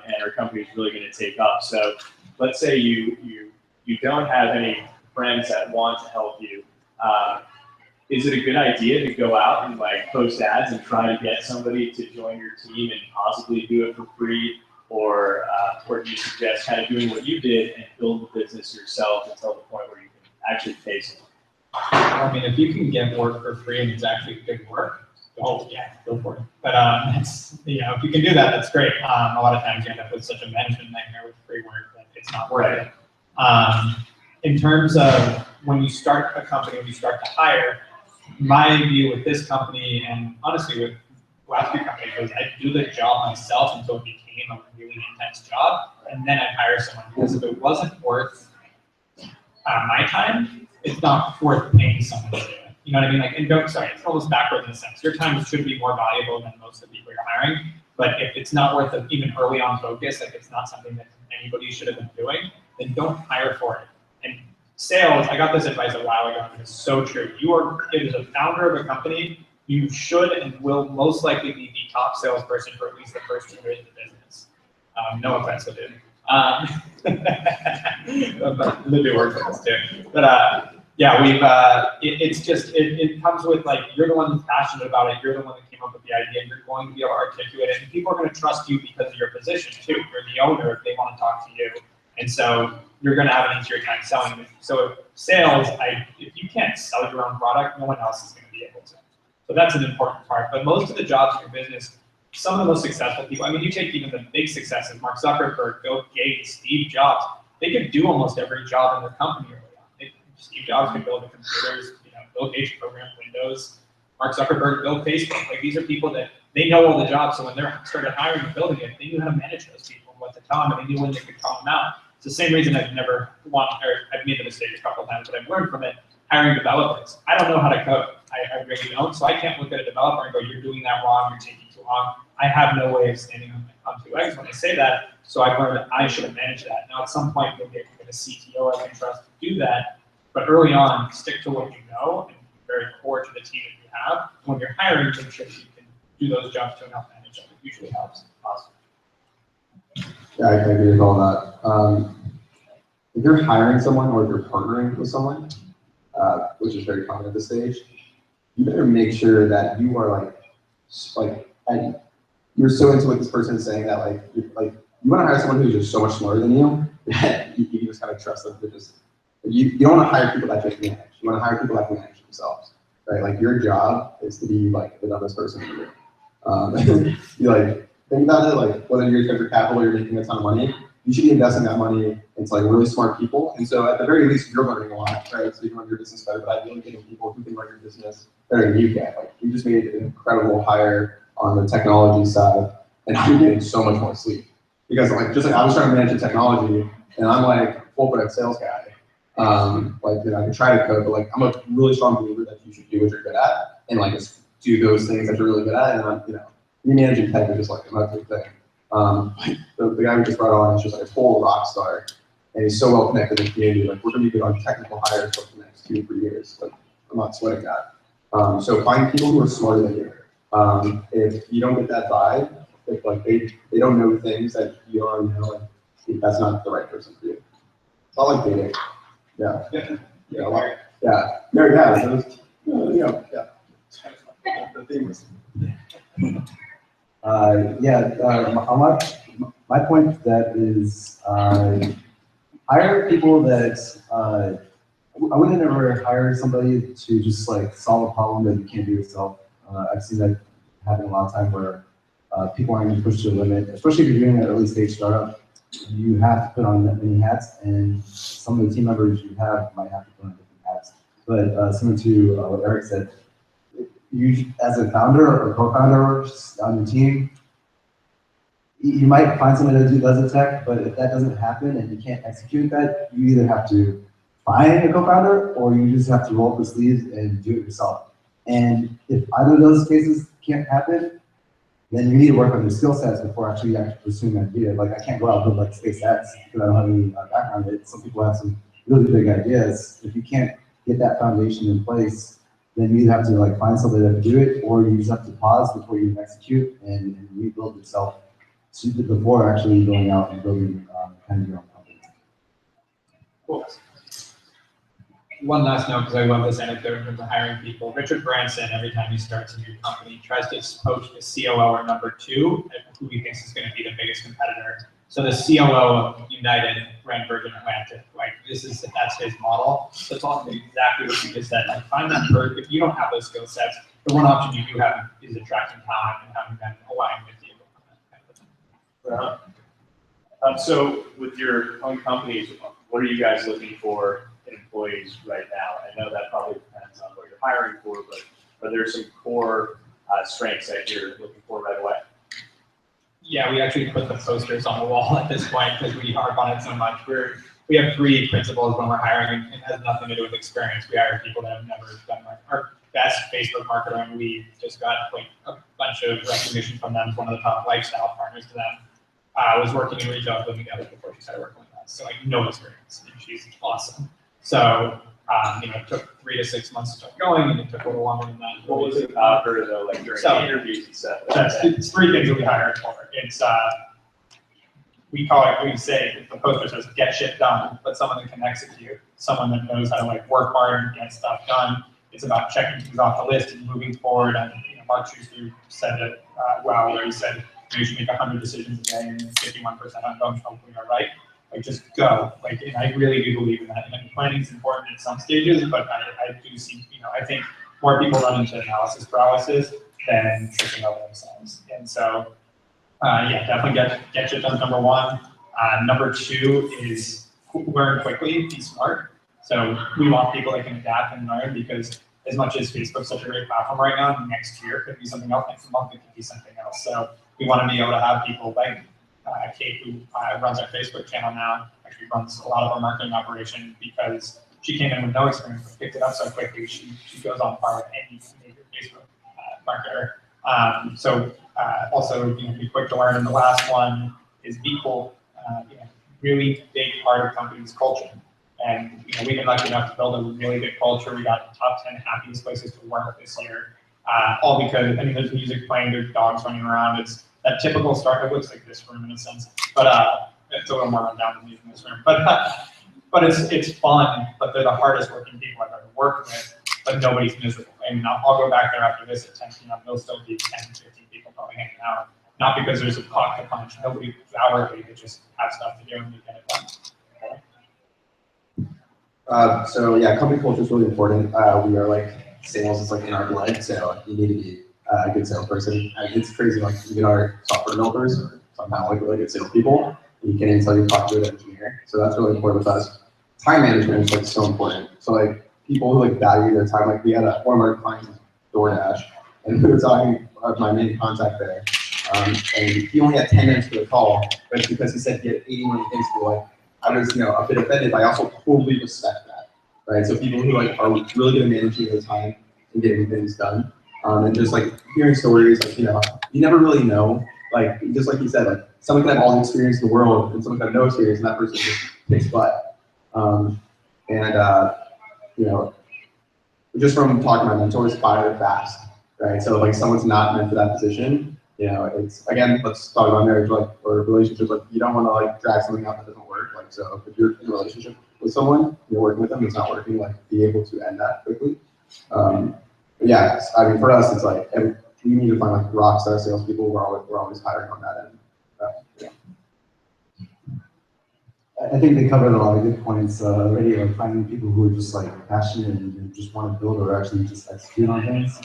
and our company's really going to take off. So let's say you don't have any friends that want to help you. Is it a good idea to go out and like post ads and try to get somebody to join your team and possibly do it for free? Or do you suggest kind of doing what you did and build the business yourself until the point where you can actually pay someone? I mean, if you can get work for free and it's actually good work, oh yeah, go for it. But it's, you know, if you can do that, that's great. A lot of times you end up with such a management nightmare with free work that it's not worth it. In terms of when you start a company, when you start to hire, my view with this company and honestly with last few companies was I'd do the job myself until it became a really intense job, and then I'd hire someone, because if it wasn't worth my time, it's not worth paying someone to do it. You know what I mean? Like, and it's almost backwards in a sense. Your time should be more valuable than most of the people you're hiring, but if it's not worth the even early on focus, like it's not something that anybody should have been doing, then don't hire for it. And sales, I got this advice a while ago, and it's so true. As a founder of a company, you should and will most likely be the top salesperson for at least the first 2 years of the business. No offense, Lydia. But Lydia works with us too. But yeah, it comes with like, you're the one who's passionate about it, you're the one that came up with the idea, you're going to be able to articulate it, and people are going to trust you because of your position too. You're the owner if they want to talk to you. And so you're going to have an easier time selling it. So sales, if you can't sell your own product, no one else is going to be able to. So that's an important part. But most of the jobs in your business, some of the most successful people, I mean, you take even the big successes, Mark Zuckerberg, Bill Gates, Steve Jobs, they could do almost every job in their company early on. Steve Jobs could build the computers, you know, Bill Gates programmed Windows, Mark Zuckerberg built Facebook. Like, these are people that they know all the jobs, so when they're started hiring and building it, they knew how to manage those people, what to tell them, and they knew when they could call them out. It's the same reason I've made the mistake a couple of times, but I've learned from it, hiring developers. I don't know how to code. I really don't, so I can't look at a developer and go, you're doing that wrong, you're taking too long. I have no way of standing on 2 legs when I say that, so I've learned that I should have managed that. Now, at some point, maybe I can get a CTO I can trust to do that, but early on, stick to what you know and be very core to the team that you have. When you're hiring, make sure that you can do those jobs to enough manage them. It usually helps. Awesome. Yeah, I agree with all that. If you're hiring someone or if you're partnering with someone, which is very common at this stage, you better make sure that you are you're so into what this person is saying that you want to hire someone who's just so much smarter than you that you just kind of trust them to just. You don't want to hire people that just manage. You want to hire people that can manage themselves, right? Like, your job is to be like the dumbest person in the room. You think about it, like, whether you're venture capital or you're making a ton of money, you should be investing that money into like really smart people. And so at the very least, you're learning a lot, right? So you can run your business better, but ideally getting people who can run your business better than you can. Like, you just made an incredible hire on the technology side, and I'm getting so much more sleep. Because I was trying to manage the technology, and I'm like a full-blown sales guy. I can try to code, but I'm a really strong believer that you should do what you're good at, and just do those things that you're really good at. And you're managing tech is just like another big thing. The guy we just brought on is just like a total rock star, and he's so well connected in the community. Like, we're gonna be good on technical hires for the next 2 or 3 years. Like, I'm not sweating that. So find people who are smarter than you. If you don't get that vibe, if they don't know things that you already know, that's not the right person for you. It's all like dating. Yeah. Yeah. Yeah. Yeah. No, yeah. Yeah. The theme is. My point to that is hire people that I wouldn't ever hire somebody to just solve a problem that you can't do yourself. I've seen that happen a lot of time where people aren't going to push to the limit, especially if you're doing an early stage startup. You have to put on many hats, and some of the team members you have might have to put on different hats. but similar to what Eric said, you as a founder or co-founder on your team, you might find someone that does the tech, but if that doesn't happen and you can't execute that, you either have to find a co-founder or you just have to roll up the sleeves and do it yourself. And if either of those cases can't happen, then you need to work on your skill sets before actually pursuing an idea. Like I can't go out and build like SpaceX because I don't have any background in it. Some people have some really big ideas. If you can't get that foundation in place, then you either have to like find somebody that can do it, or you just have to pause before you execute and rebuild yourself before actually going out and building kind of your own company. Cool. One last note, because I love this anecdote in terms of hiring people. Richard Branson, every time he starts a new company, tries to poach the COO or number 2, who he thinks is going to be the biggest competitor. So the COO of United ran Virgin Atlantic. Like that's his model. So it's all exactly what you just said. Like find that person. If you don't have those skill sets, the one option you do have is attracting talent and having them align with you. So with your own companies, what are you guys looking for in employees right now? I know that probably depends on what you're hiring for, but are there some core strengths that you're looking for right away? Yeah, we actually put the posters on the wall at this point because we harp on it so much. We have 3 principles when we're hiring, and it has nothing to do with experience. We hire people that have never done our best Facebook marketer, and we just got like a bunch of recognition from them. One of the top lifestyle partners to them. Was working in retail living together before she started working with us, so like no experience, and she's awesome. So it took 3 to 6 months to start going, and it took a little longer than that. What was it about her though, like during the interviews and stuff? It's 3 things that we hired for. It's we say the poster says get shit done, but someone that can execute, someone that knows how to like work hard and get stuff done. It's about checking things off the list and moving forward. And Mark Schuster said it well, where he said you should make 100 decisions a day and 51% on them hopefully are right. Like just go. Like, and I really do believe in that. And planning is important at some stages, but I do see, I think more people run into analysis paralysis than tripping over themselves. And so, yeah, definitely get shit done. Number 1. Number 2 is learn quickly, be smart. So we want people that can adapt and learn, because as much as Facebook's such a great platform right now, next year could be something else, next month it could be something else. So we want to be able to have people like Kate, who runs our Facebook channel now, actually runs a lot of our marketing operation, because she came in with no experience but picked it up so quickly. She goes on par with any major Facebook marketer. Also, be quick to learn. And the last one is be cool. Really big part of company's culture. And we've been lucky enough to build a really good culture. We got top 10 happiest places to work this year. All because, there's music playing, there's dogs running around. It's that typical startup. It looks like this room in a sense, but it's a little more run down than in this room. But it's fun. But they're the hardest working people I've ever worked with. But nobody's miserable. And I'll go back there after this at 10 p.m. There'll still be 10, 15 people probably hanging out. Not because there's a clock to punch. Nobody's hourly. They just have stuff to do and they get it done. So yeah, company culture is really important. We are like, sales is like in our blood, so you need to be a good salesperson. It's crazy, like even our software developers are somehow like really good salespeople. You can't even tell you talk to an engineer, so that's really important with us. Time management is like so important. So like people who like value their time, like we had one of our clients, DoorDash, and we were talking about my main contact there, and he only had 10 minutes for the call, but it's because he said he had 80 million things to do. Like I was, a bit offended, but I also totally respect that, right? So people who like are really good at managing their time and getting things done, and just like hearing stories, like you never really know, like just like you said, like someone can have all the experience in the world and someone can have no experience, and that person just kicks butt. Just from talking to my mentors, fire fast, right? So like someone's not meant for that position, it's again, let's talk about marriage, like or relationships. Like you don't want to like drag something out that doesn't work. Like so, if you're in a relationship with someone, you're working with them, it's not working. Like be able to end that quickly. Yeah, for us, it's like we need to find like rock star salespeople. We're always hiring on that end. I think they covered a lot of good points already, like finding people who are just like passionate and just want to build or actually just execute on things.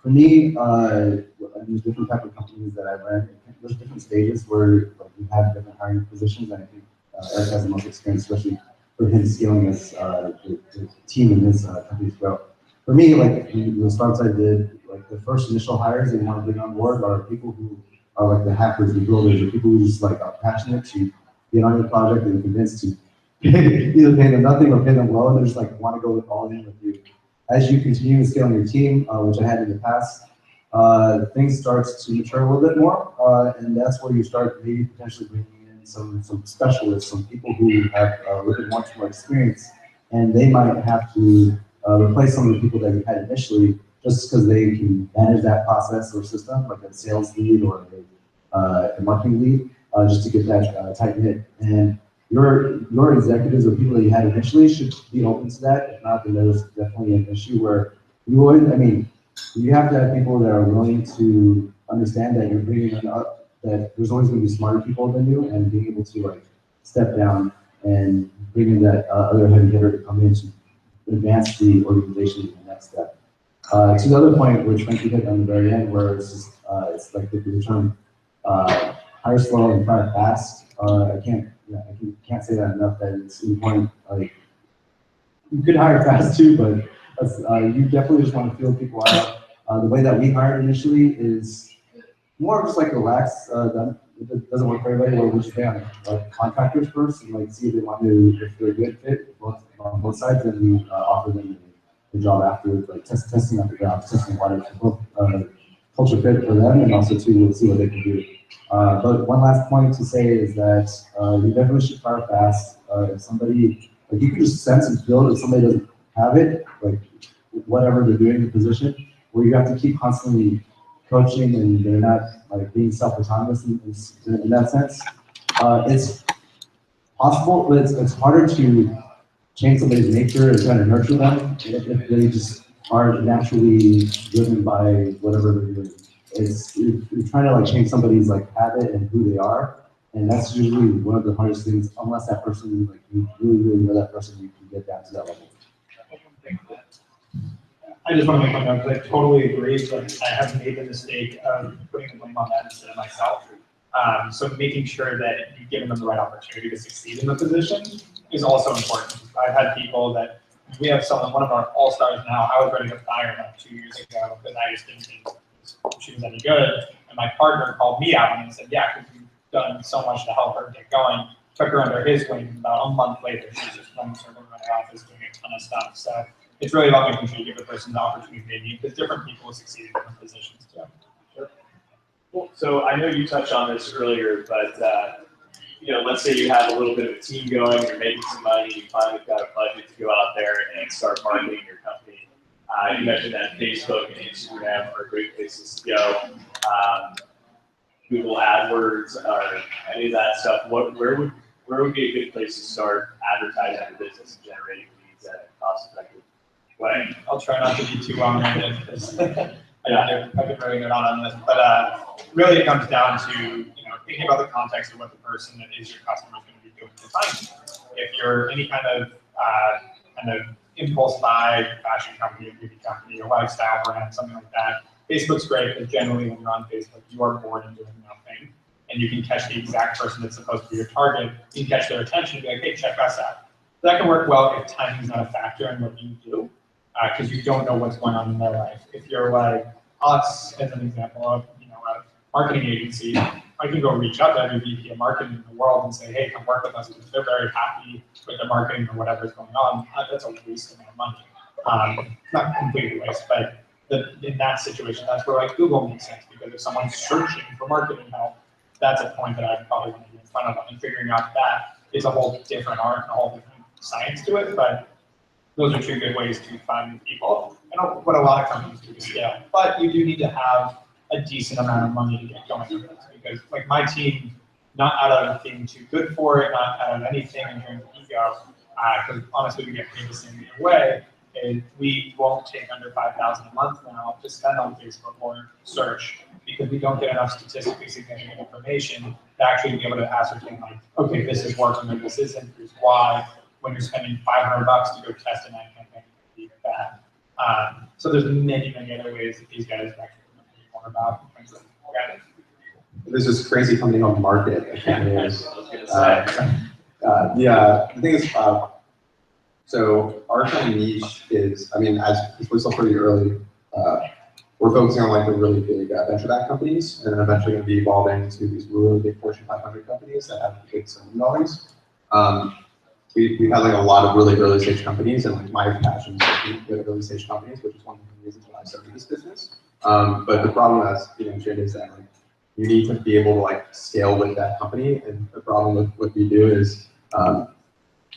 For me, there's different type of companies that I've run. There's different stages where like, we have different hiring positions, and I think Eric has the most experience, especially for him scaling this the team in his company's growth. For me, like the startups I did, like the first initial hires they want to bring on board are people who are like the hackers, the builders, the people who just like are passionate to get on your project and convinced to either pay them nothing or pay them low. They're just like want to go all in with you. As you continue scaling your team, which I had in the past, things start to mature a little bit more, and that's where you start maybe potentially bringing in some specialists, some people who have a little bit much more experience, and they might have to replace some of the people that you had initially, just because they can manage that process or system, like a sales lead or a marketing lead, just to get that tight knit. And your executives or people that you had initially should be open to that. If not, then there's definitely an issue where you would, I mean, you have to have people that are willing to understand that you're bringing them up, that there's always going to be smarter people than you, and being able to like step down and bring in that other heavy hitter to come in to advance the organization to the next step. To the other point, which Frankie hit on the very end, where it's just, it's like the term hire slow and fire fast. I can't say that enough. That it's important. Like you could hire fast too, but you definitely just want to feel people out. The way that we hired initially is more just like relaxed. It doesn't work for everybody. Where we just pay on like contractors first and like see if they want to, if they're a good fit on both sides, then we offer them the job after, like testing out the ground, testing water, both culture fit for them, and also to see what they can do. But one last point to say is that you definitely should fire fast. If somebody, like you can just sense and feel if somebody doesn't have it, like whatever they're doing in the position, where you have to keep constantly coaching and they're not like being self-autonomous in that sense. It's possible, but it's harder to change somebody's nature and try to nurture them if they just are naturally driven by whatever they're doing. You're trying to like change somebody's like habit and who they are, and that's usually one of the hardest things. Unless that person, like you really know that person, you can get down to that level. I just want to make one note because I totally agree, but I have made the mistake of putting the blame on that instead of myself. So making sure that you've given them the right opportunity to succeed in the position is also important. I've had people that we have someone, one of our all-stars now, I was ready to fire about 2 years ago because I just didn't think she was any good. And my partner called me out and said, yeah, because you've done so much to help her get going. Took her under his wing. About a month later, she's just running circles around her office doing a ton of stuff. So it's really about making sure you give the person the opportunity they need, because different people will succeed in different positions too. Sure. Cool. So I know you touched on this earlier, but you know, let's say you have a little bit of a team going, you're making some money, you finally got a budget to go out there and start marketing your company. You mentioned that Facebook and Instagram are great places to go. Google AdWords or any of that stuff. Where would be a good place to start advertising your business and generating leads at a cost-effective way? I'll try not to be too long-winded because I've been really good on this, but really it comes down to thinking about the context of what the person that is your customer is going to be doing at the time. If you're any kind of impulse buy fashion company, a beauty company, a lifestyle brand, something like that, Facebook's great because generally when you're on Facebook, you are bored and doing nothing, and you can catch the exact person that's supposed to be your target. You can catch their attention and be like, hey, check us out. That can work well if timing is not a factor in what you do, because you don't know what's going on in their life. If you're like us, as an example of a marketing agency, I can go reach out to every VP of marketing in the world and say, hey, come work with us because they're very happy with their marketing or whatever's going on. That's a waste of my money. Not completely waste, but in that situation, that's where like Google makes sense, because if someone's searching for marketing help, that's a point that I probably want to be in front of them, and figuring out that it's a whole different art and a whole different science to it. But those are two good ways to find people. And what a lot of companies do to scale. But you do need to have a decent amount of money to get going with this, because like my team, not out of being too good for it, not out of anything in terms of ego, because honestly we get paid the same either way, and we won't take under $5,000 a month now to spend on Facebook or search, because we don't get enough statistically significant information to actually be able to ascertain like, okay, this is working or this isn't, here's why, when you're spending $500 to go test an ad campaign, be bad. So there's many other ways that these guys actually more about. There's this crazy company called Markett. The thing is, So our kind of niche is, I mean, as we're still pretty early, we're focusing on like the really big venture-backed companies, and then eventually going to be evolving to these really big Fortune 500 companies that have big $1 million. We've had like a lot of really early stage companies, and like my passion is working with early stage companies, which is one of the reasons why I started this business. But the problem, as you mentioned, is that like you need to be able to like scale with that company, and the problem with what we do is,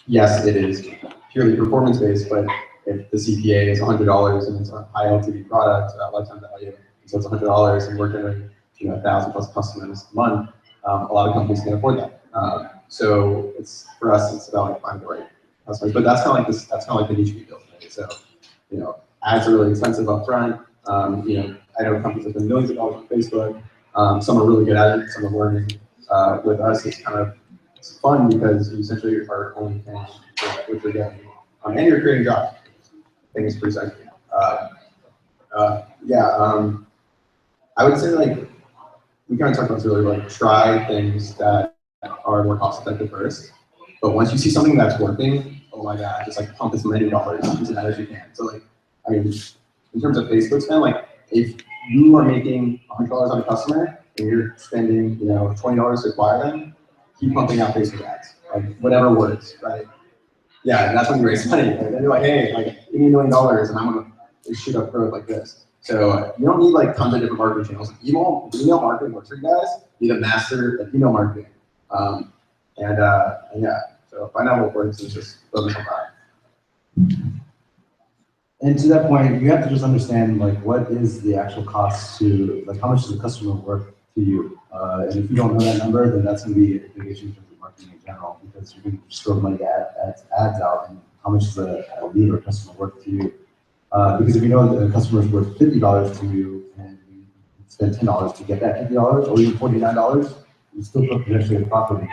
yes, it is purely performance based, but if the CPA is $100 and it's a high LTV product, lifetime value, so it's $100 and we're generating 1,000 plus customers a month, a lot of companies can't afford that. So it's for us, it's about like finding the right customers. But that's kind of like this. That's kind of like the niche we built. Right? So ads are really expensive up front. I know companies that spend millions of dollars on Facebook. Some are really good at it. Some are learning. With us, it's fun because you essentially are only paying what you're getting, and you're creating jobs. I think it's pretty exciting. I would say like we kind of talked about this earlier, like try things that are more cost effective first. But once you see something that's working, oh my god, just like pump as many dollars into that as you can. So like, I mean, in terms of Facebook spend, like if you are making $100 on a customer and you're spending $20 to acquire them, keep pumping out Facebook ads, like whatever works, right? Yeah, and that's when you raise money. And then you're like, hey, like give me $1 million and I'm gonna shoot up growth like this. So you don't need like tons of different marketing channels. Email marketing works for you guys. You need a master at email marketing. And yeah, so find out what works and just focus on that. And to that point, you have to just understand like what is the actual cost to, like how much does the customer worth to you? And if you don't know that number, then that's going to be a big issue in terms of marketing in general, because you're going to just throw money ads out, and how much is a lead or customer worth to you? Because if you know the customer is worth $50 to you, and you spend $10 to get that $50, or even $49, you still put potentially a profit.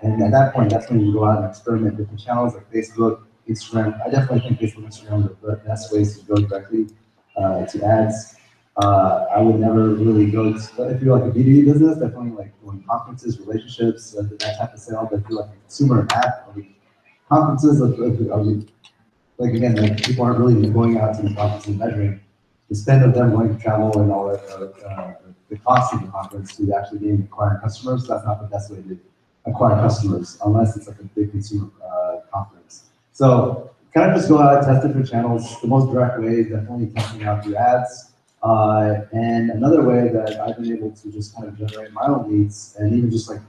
And at that point, that's when you go out and experiment with different channels like Facebook, Instagram. I definitely think Facebook and Instagram are the best ways to go directly to ads. I would never really go to, if you're like a B2B business, definitely like going conferences, relationships, that type of sale. But if you're like a consumer app, like conferences, like again, like people aren't really going out to the conferences and measuring the spend of them going to travel and all that, the cost of the conference to actually being acquiring customers. That's not the best way to acquire customers unless it's like a big consumer conference. So kind of just go out, test different channels. The most direct way is definitely testing out through ads. And another way that I've been able to just kind of generate my own leads, and even just like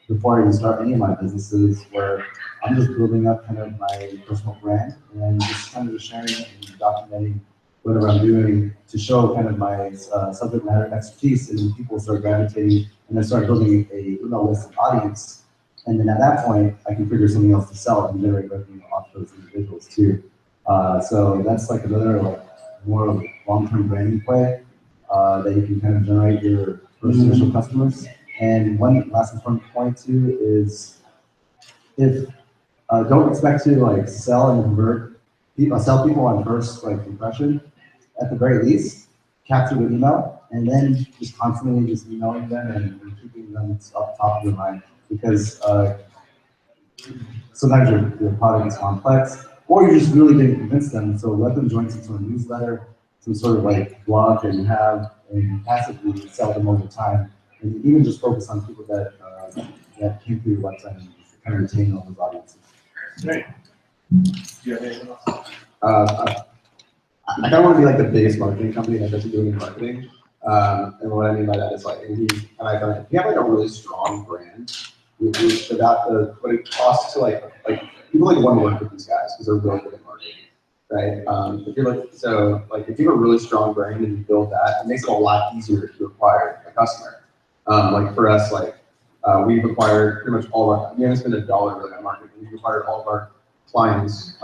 before I even start any of my businesses, where I'm just building up kind of my personal brand and just kind of just sharing and documenting whatever I'm doing to show kind of my subject matter expertise, and then people start gravitating and then start building a email list and audience. And then at that point, I can figure something else to sell and generate revenue off those individuals too. So that's like another like more long-term branding play that you can kind of generate your first initial customers. And one last important point too is if don't expect to like sell and convert people, sell people on first like impression. At the very least, capture the email and then just constantly just emailing them and keeping them up top of your mind, because sometimes your product is complex, or you just really didn't convince them. So let them join some sort of newsletter, some sort of like blog that you have, and passively sell them over time. And even just focus on people that that came through your website and kind of retain all those audiences. Great. Do you have anything else? I kind of want to be like the biggest marketing company that doesn't do any marketing. And what I mean by that is like, if you have like a really strong brand, without what it costs to like people like want to work with these guys because they're really good at marketing, right? If you have a really strong brand and you build that, it makes it a lot easier to acquire a customer. Like for us, we've acquired pretty much all of our, we haven't spent $1 really on marketing. We've acquired all of our clients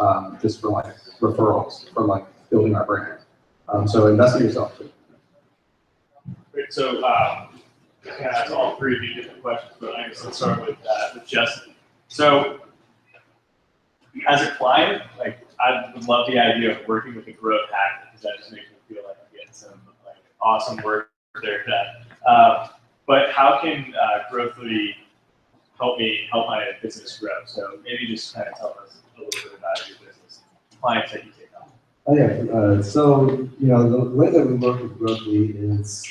just from like referrals, from like building our brand. So invest in yourself too. Great. So I can ask all three of you different questions, but I guess let's start with Justin. So as a client, like I would love the idea of working with a growth hacker, because that just makes me feel like I'm getting some like awesome work there done. But how can Growthly help my business grow? So maybe just kind of tell us a little bit about your business. clients that you take on? Oh, yeah. So, the way that we work with Growthly is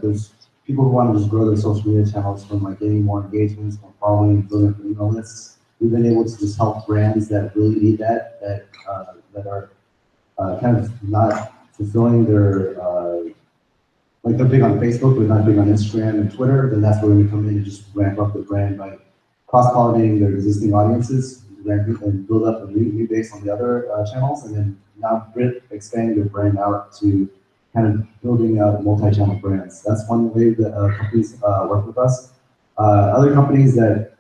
there's people who want to just grow their social media channels from like getting more engagements, more following, building up email lists. We've been able to just help brands that really need that are kind of not fulfilling their, like they're big on Facebook, but not big on Instagram and Twitter. Then that's where we come in and just ramp up the brand by cross-pollinating their existing audiences and build up a new base on the other channels, and then now expanding the brand out to kind of building out multi-channel brands. That's one way that companies work with us. Other companies that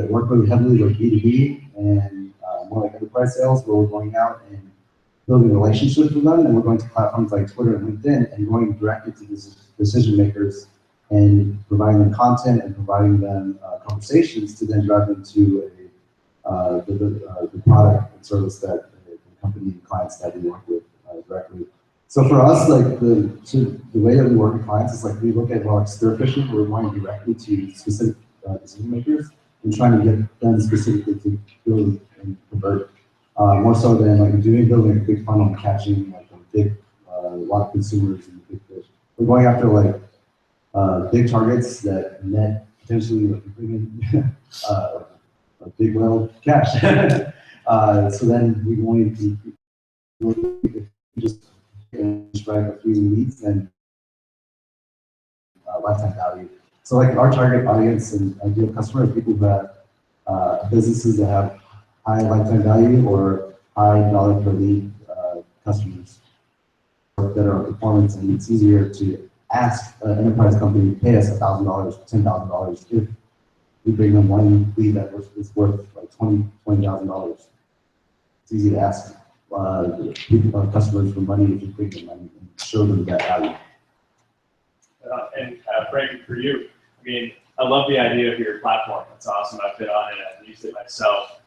work really heavily with B2B and more like enterprise sales, where we're going out and building relationships with them, and we're going to platforms like Twitter and LinkedIn and going directly to these decision makers and providing them content and providing them conversations to then drive them to the product and service that the company and clients that we work with directly. So for us, like the way that we work with clients is like we look at like spearfishing, we're going directly to specific decision makers and trying to get them specifically to build and convert. More so than like building a big funnel and catching like a lot of consumers and big fish. We're going after like big targets that net potentially like, bring in a big whale of cash. So then we only just strike a few leads and lifetime value. So like our target audience and ideal customers are people who have businesses that have high lifetime value or high dollar per lead customers that are performance, and it's easier to ask an enterprise company to pay us $1,000, $10,000 if we bring them one lead that is worth like $20,000. It's easy to ask customers for money if you bring them money and show them that value. And Frank, for you, I mean, I love the idea of your platform. It's awesome. I've been on it. I've used it myself.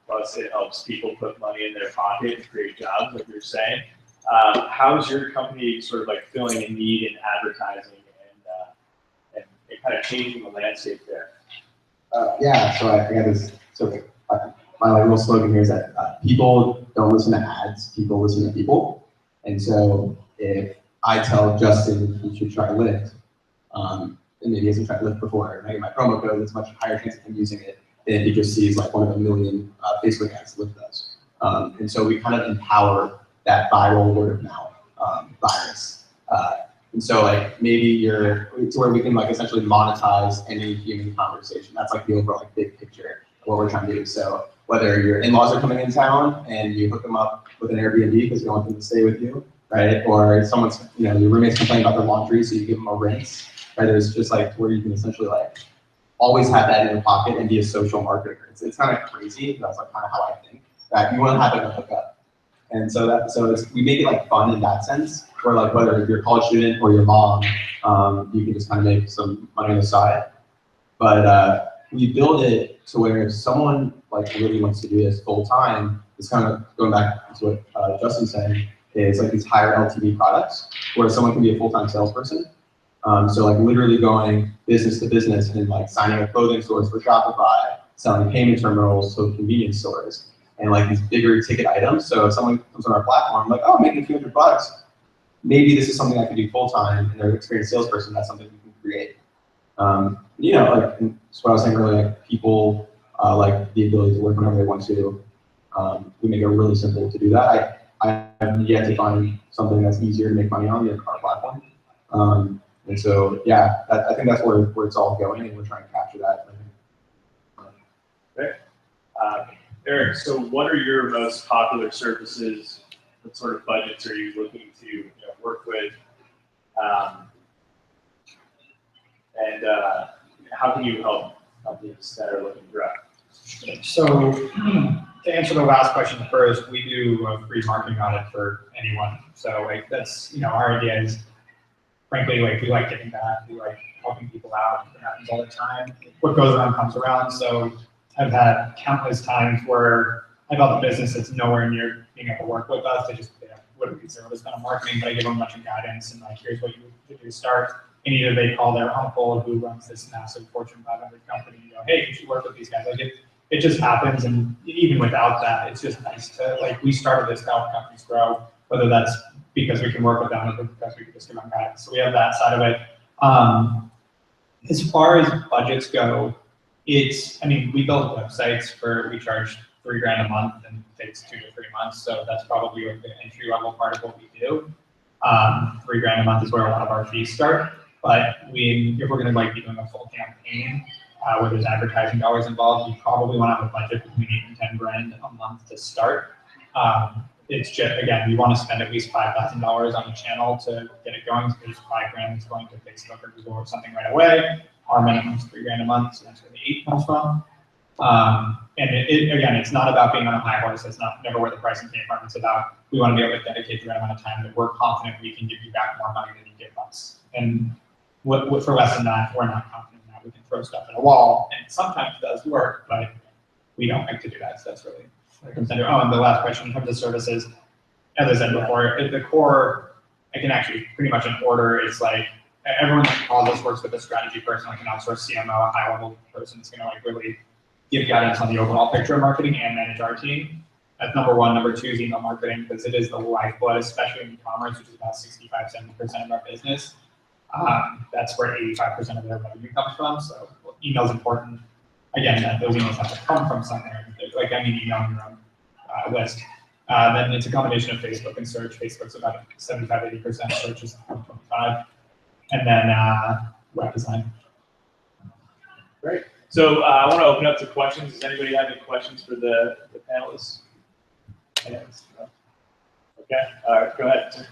Plus, it helps people put money in their pocket and create jobs, like you're saying. How's your company sort of like filling a need in advertising and kind of changing the landscape there? Yeah, so I got this. So my real slogan here is that people don't listen to ads, people listen to people. And so if I tell Justin he should try Lyft, and maybe he hasn't tried Lyft before, and I get my promo code, there's a much higher chance of him using it than if he just sees like one of a million Facebook ads Lyft does. And so we kind of empower that viral word of mouth virus. And so like maybe it's where we can like essentially monetize any human conversation. That's like the overall like big picture of what we're trying to do. So whether your in-laws are coming in town and you hook them up with an Airbnb because you want them to stay with you, right? Or someone's, your roommate's complaining about their laundry, so you give them a rinse, right? There's just like where you can essentially like always have that in your pocket and be a social marketer. It's kind of crazy. That's like kind of how I think that you want to have like a hookup. And so we make it like fun in that sense, where like whether you're a college student or your mom, you can just kind of make some money on the side. But we build it to where if someone like really wants to do this full time, it's kind of going back to what Justin's saying, is like these higher LTV products where someone can be a full-time salesperson. So like literally going business to business and like signing up clothing stores for Shopify, selling payment terminals to convenience stores, and like these bigger ticket items. So if someone comes on our platform, like, oh, I'm making $200, maybe this is something I can do full time, and they're an experienced salesperson, that's something we can create. Like that's what I was saying earlier, like people like the ability to work whenever they want to. We make it really simple to do that. I have yet to find something that's easier to make money on than our platform. And so, yeah, I think that's where it's all going, and we're trying to capture that. Okay. Eric, so what are your most popular services? What sort of budgets are you looking to work with? And how can you help companies that are looking to grow? So to answer the last question first, we do a free marketing audit for anyone. So like that's, our idea is, frankly, like we like giving back, we like helping people out. It happens all the time. What goes around comes around. So I've had countless times where I've got the business that's nowhere near being able to work with us. They just wouldn't consider this kind of marketing, but I give them a bunch of guidance and like, here's what you do to start. And either they call their uncle who runs this massive Fortune 500 company and go, hey, you should work with these guys. Like it just happens, and even without that, it's just nice to, like, we started this to help companies grow, whether that's because we can work with them or because we can just give them guidance. So we have that side of it. As far as budgets go, I mean, we build websites we charge $3,000 a month, and it takes 2 to 3 months. So that's probably like the entry level part of what we do. $3,000 a month is where a lot of our fees start. But if we're going to be doing a full campaign where there's advertising dollars involved, we probably want to have a budget between $8,000 and $10,000 a month to start. It's just, again, we want to spend at least $5,000 on the channel to get it going. So there's $5,000 that's going to Facebook or Google or something right away. Our minimum is $3,000 a month, so that's where the 8 comes from. And again, it's not about being on a high horse. That's never where the pricing came from. It's about, we want to be able to dedicate the right amount of time that we're confident we can give you back more money than you give us. And for less than that, we're not confident that we can throw stuff at a wall. And sometimes it does work, but we don't like to do that. So that's really what it comes down to. Oh, and the last question in terms of services, as I said before, at the core, I can actually pretty much in order. It's like everyone that calls us works with a strategy person, like an outsourced CMO, a high-level person that's going to really give guidance on the overall picture of marketing and manage our team. That's number one. Number two is email marketing, because it is the lifeblood, especially in e-commerce, which is about 65–70% of our business. That's where 85% of their revenue comes from. So email is important. Again, those emails have to come from somewhere. Like emailing your own list. Then it's a combination of Facebook and search. Facebook's about 75–80%. Search is 25%. And then web design. Great. So I want to open up to questions. Does anybody have any questions for the panelists? Yes. Okay. Go ahead.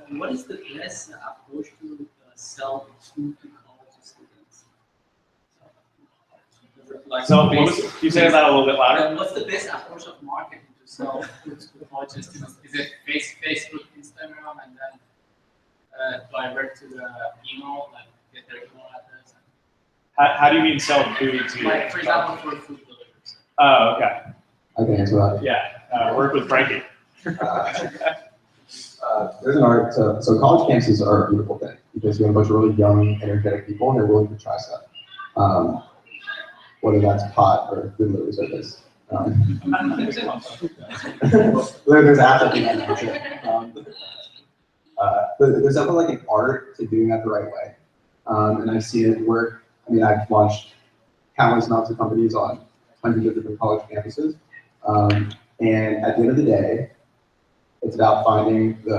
What is the best approach to sell food to college students? Can you say that a little bit louder? What's the best approach of marketing to sell food to college students? Is it Facebook, Instagram, and then divert to the email, like get their email address? How do you mean sell food to? Like, for example, for food deliveries. Oh, okay. I can answer that. Yeah. Work with Frankie. There's an art. So college campuses are a beautiful thing because you have a bunch of really young, energetic people, and they're willing to try stuff. Whether that's pot or food delivery service. There's absolutely but there's definitely like an art to doing that the right way. And I've seen it work. I mean, I've launched countless amounts of companies on hundreds of different college campuses. And at the end of the day, it's about finding you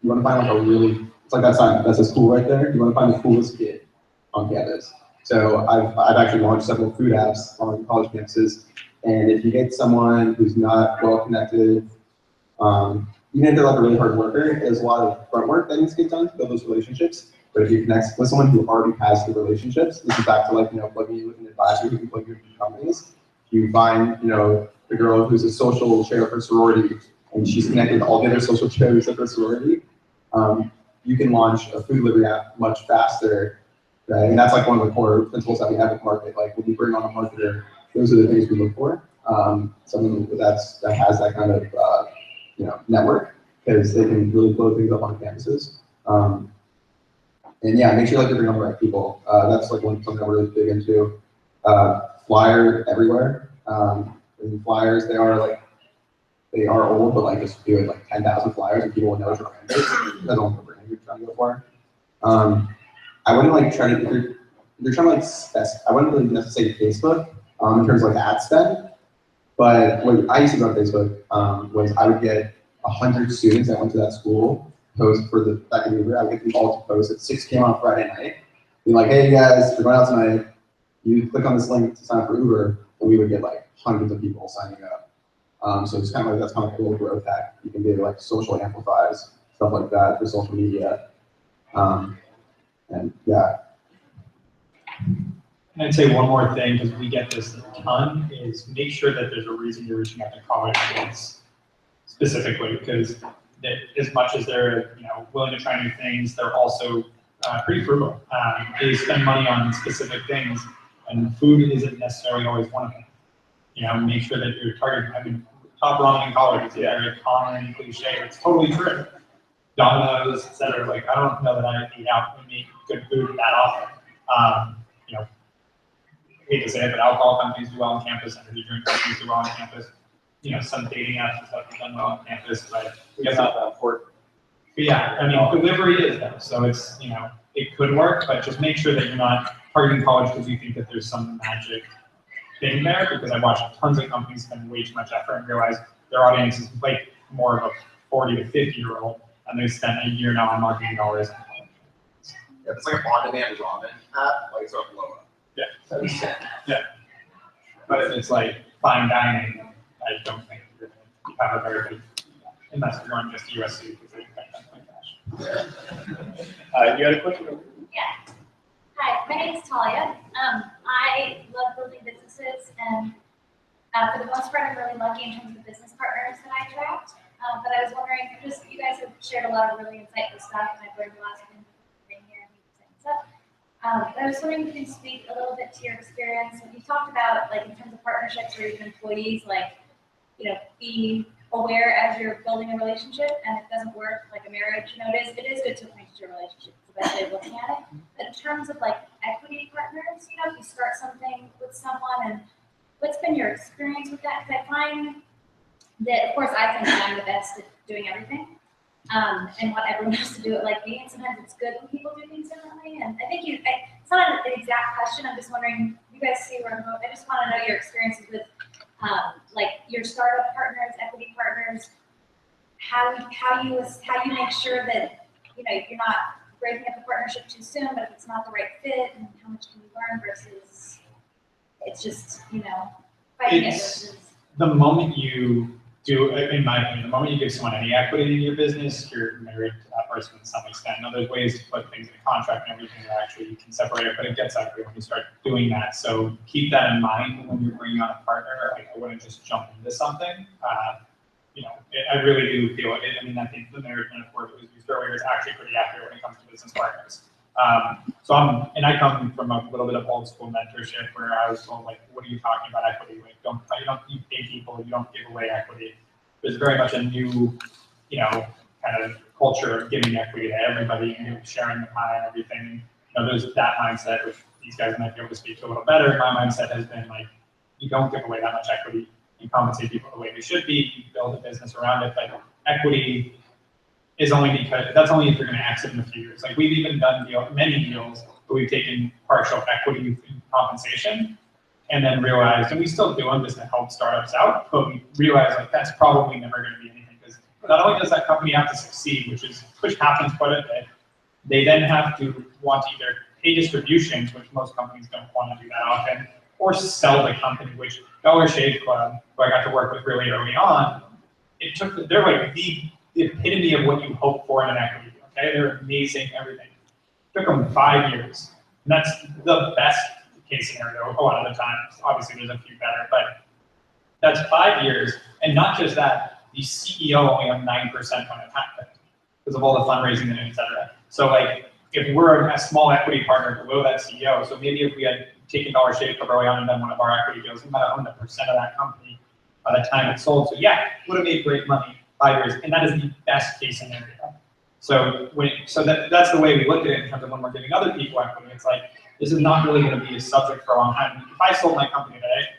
want to find like a really, it's like that sign, that's a school right there. You want to find the coolest kid on campus. So I've actually launched several food apps on college campuses. And if you get someone who's not well connected, even if they're like a really hard worker, there's a lot of front work that needs to get done to build those relationships. But if you connect with someone who already has the relationships, this is back to like, plugging in with an advisor who can plug you into companies. You find, the girl who's a social chair for sorority, and she's connected to all the other social chairs of her sorority. You can launch a food delivery app much faster, right? And that's like one of the core principles that we have at Markett. Like when we bring on a marketer, those are the things we look for. Someone that has that kind of network, because they can really blow things up on campuses. And yeah, make sure like you bring on the right people. That's like something that we're really big into. Flyer everywhere. And flyers, they are old, but like just do it like 10,000 flyers and people will know it's your brand. That's all the brand you're trying to go for. I wouldn't like try to, if you're trying to like I wouldn't really necessarily say Facebook in terms of like ad spend. But what I used to go on Facebook was I would get 100 students that went to that school post for back in Uber. I would get them all to post at 6 p.m. on Friday night. Be like, hey guys, we're going out tonight. You click on this link to sign up for Uber, and we would get like hundreds of people signing up. So it's kind of like, that's kind of like a little growth hack. You can do like social amplifies, stuff like that for social media. And yeah. And I'd say one more thing, because we get this a ton, is make sure that there's a reason you're reaching out to college kids specifically, because as much as they're willing to try new things, they're also pretty frugal. They spend money on specific things, and food isn't necessarily always one of them. Make sure that you're targeting. I mean, top ramen in college is a very common cliche. It's totally true. Domino's, etc. Like, I don't know that I eat out and make good food that often. hate to say it, but alcohol companies do well on campus, energy drink companies do well on campus. You know, some dating apps and stuff have done well on campus, but It's not that important. yeah, I mean, delivery is though, so it's, you know, it could work, but just make sure that you're not targeting college because you think that there's some magic thing there, because I watched tons of companies spend way too much effort and realize their audience is like more of a 40 to 50-year-old, and they spent a year now on marketing dollars. Yeah, it's like a on-demand ramen app, like it's sort of low. Yeah. But if it's like fine dining, I don't think you're going to have a very good, unless you're going just to USC because they can spend my cash. You had a question? Yeah. Hi, my name is Talia. I love building businesses, and for the most part, I'm really lucky in terms of the business partners that I attract. But I was wondering, just you guys have shared a lot of really insightful stuff, and I've learned a lot from being here and stuff. But I was wondering if you can speak a little bit to your experience. When you talked about, like, in terms of partnerships or even employees, like, you know, be aware as you're building a relationship, and if it doesn't work, like a marriage, you know, it is good to approach your relationship. It's the best way of looking at it. But in terms of like equity partners, you know, if you start something with someone, and what's been your experience with that? Because I find that, of course, I think that I'm the best at doing everything, and want everyone else to do it like me. And sometimes it's good when people do things differently. And I think it's not an exact question. I'm just wondering, you guys see where I'm going. I just want to know your experiences with like your startup partners, equity partners, how you make sure that, you know, you're not breaking up a partnership too soon, but if it's not the right fit, and how much can you learn versus it's just, you know, fighting it versus. The moment you do, in my opinion, the moment you give someone any equity in your business, you're married to that person to some extent. Now, there's ways to put things in a contract and everything that actually you can separate it, but it gets ugly when you start doing that. So keep that in mind when you're bringing on a partner. Like, I wouldn't just jump into something. You know, I really do feel it. I mean, I think the marriage metaphor that was used earlier is actually pretty accurate when it comes to business partners. I come from a little bit of old school mentorship where I was told, like, what are you talking about equity? Like, you pay people, you don't give away equity. There's very much a new, you know, kind of culture of giving equity to everybody and sharing the pie and everything. You know, there's that mindset, which these guys might be able to speak to a little better. My mindset has been like, you don't give away that much equity. You compensate people the way they should be. You build a business around it. But equity is only because that's only if you're going to exit in a few years. Like, we've even done many deals where we've taken partial equity compensation and then realized, and we still do them just to help startups out, but we realized like that's probably never going to be anything, because not only does that company have to succeed, which happens quite a bit, they then have to want to either pay distributions, which most companies don't want to do that often, or sell the company, which Dollar Shave Club, who I got to work with really early on, they're like the epitome of what you hope for in an equity deal, okay? They're amazing, everything. It took them 5 years, and that's the best case scenario a lot of the times. Obviously, there's a few better, but that's 5 years, and not just that, the CEO only owned 9% when it happened because of all the fundraising and et cetera. So like, if we're a small equity partner below that CEO, so maybe if we had taken Dollar Shave Club early on and done one of our equity deals, we might have owned 1% of that company by the time it sold. So yeah, would have made great money 5 years, and that is the best case scenario. So that's the way we look at it in terms of when we're giving other people equity. It's like, this is not really going to be a subject for a long time. If I sold my company today,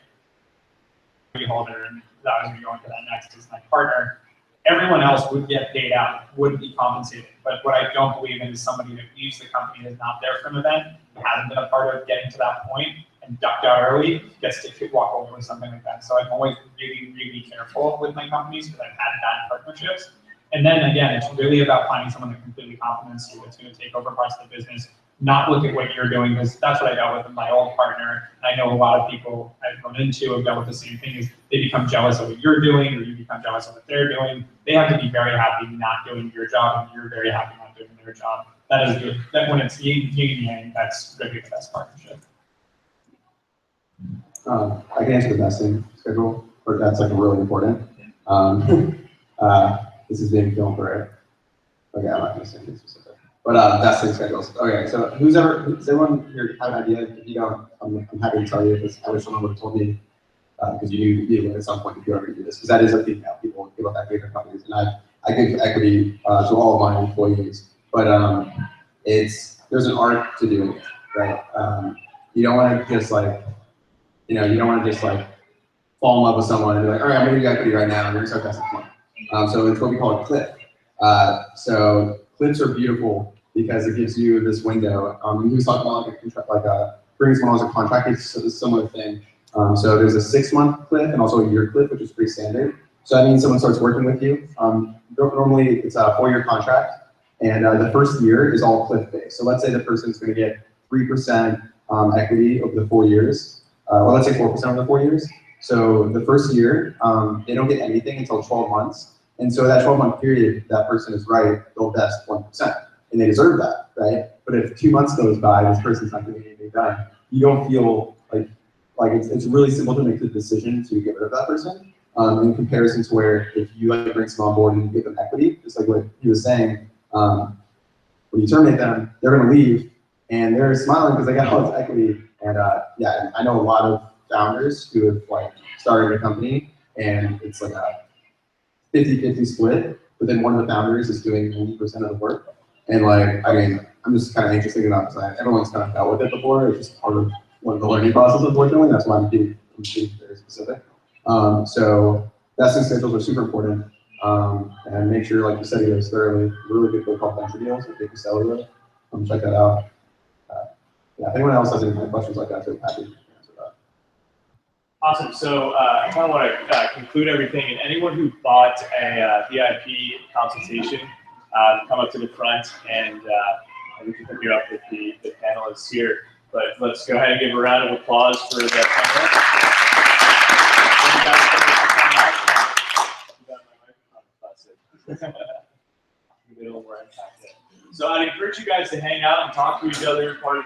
holder, and that was going to go into that next as my partner, everyone else would get paid out, would be compensated. But what I don't believe in is somebody that leaves the company and is not there from an event, hasn't been a part of getting to that point, and ducked out early, gets to walk over with something like that. So I'm always really, really careful with my companies because I've had bad partnerships. And then again, it's really about finding someone that completely complements you, that's going to take over parts of the business, not look at what you're doing, because that's what I dealt with my old partner. I know a lot of people I've run into have dealt with the same thing, is they become jealous of what you're doing, or you become jealous of what they're doing. They have to be very happy not doing your job, and you're very happy not doing their job. That is good. That when it's yin and yang, that's really the best partnership. I can answer the vesting schedule, or that's like really important. This is being filmed for, okay, I'm not going to say anything specific. But vesting schedules. Okay, so does everyone here have an idea? If you don't, I'm happy to tell you, because I wish someone would have told me, because you knew at some point if you ever do this, because that is a thing now. People give up equity to companies, and I give equity to all of my employees. But there's an art to doing it, right? You don't want to just like You know, you don't want to just like fall in love with someone and be like, all right, I'm gonna do equity right now, and you're gonna start testing money. So it's what we call a cliff. So cliffs are beautiful because it gives you this window. We was talking about like a contract, like a bringing someone as a contractor, it's a similar thing. So there's a 6-month cliff and also a year cliff, which is pretty standard. So that means someone starts working with you. Normally it's a 4-year contract, and the first year is all cliff based. So let's say the person's going to get 3% equity over the 4 years. Well, let's say 4% over the 4 years. So the first year, they don't get anything until 12 months. And so that 12-month period, that person is right, they'll vest 1%. And they deserve that, right? But if 2 months goes by, this person's not going to get anything done, you don't feel like it's really simple to make the decision to get rid of that person. In comparison to where if you like bring someone on board and you give them equity, just like what he was saying, when you terminate them, they're going to leave and they're smiling because they got all this equity. And yeah, I know a lot of founders who have like started a company and it's like a 50-50 split, but then one of the founders is doing 90% of the work. And like, I mean, I'm just kind of anxious thinking about because everyone's kind of dealt with it before. It's just part of one of the learning process, unfortunately. That's why I'm being very specific. So vesting schedules are super important. And make sure, like you said, those thoroughly. Really good book called Venture Deals, a big seller. Check that out. Yeah, if anyone else has any questions like that, I'm happy to answer that. Awesome. So I kind of want to conclude everything. And anyone who bought a VIP consultation, come up to the front and we can hook you up with the panelists here. But let's go ahead and give a round of applause for the panelists. Thank you guys so much for coming out. You got my microphone. That's it. Give it a little more impact there. So I'd encourage you guys to hang out and talk to each other. Part of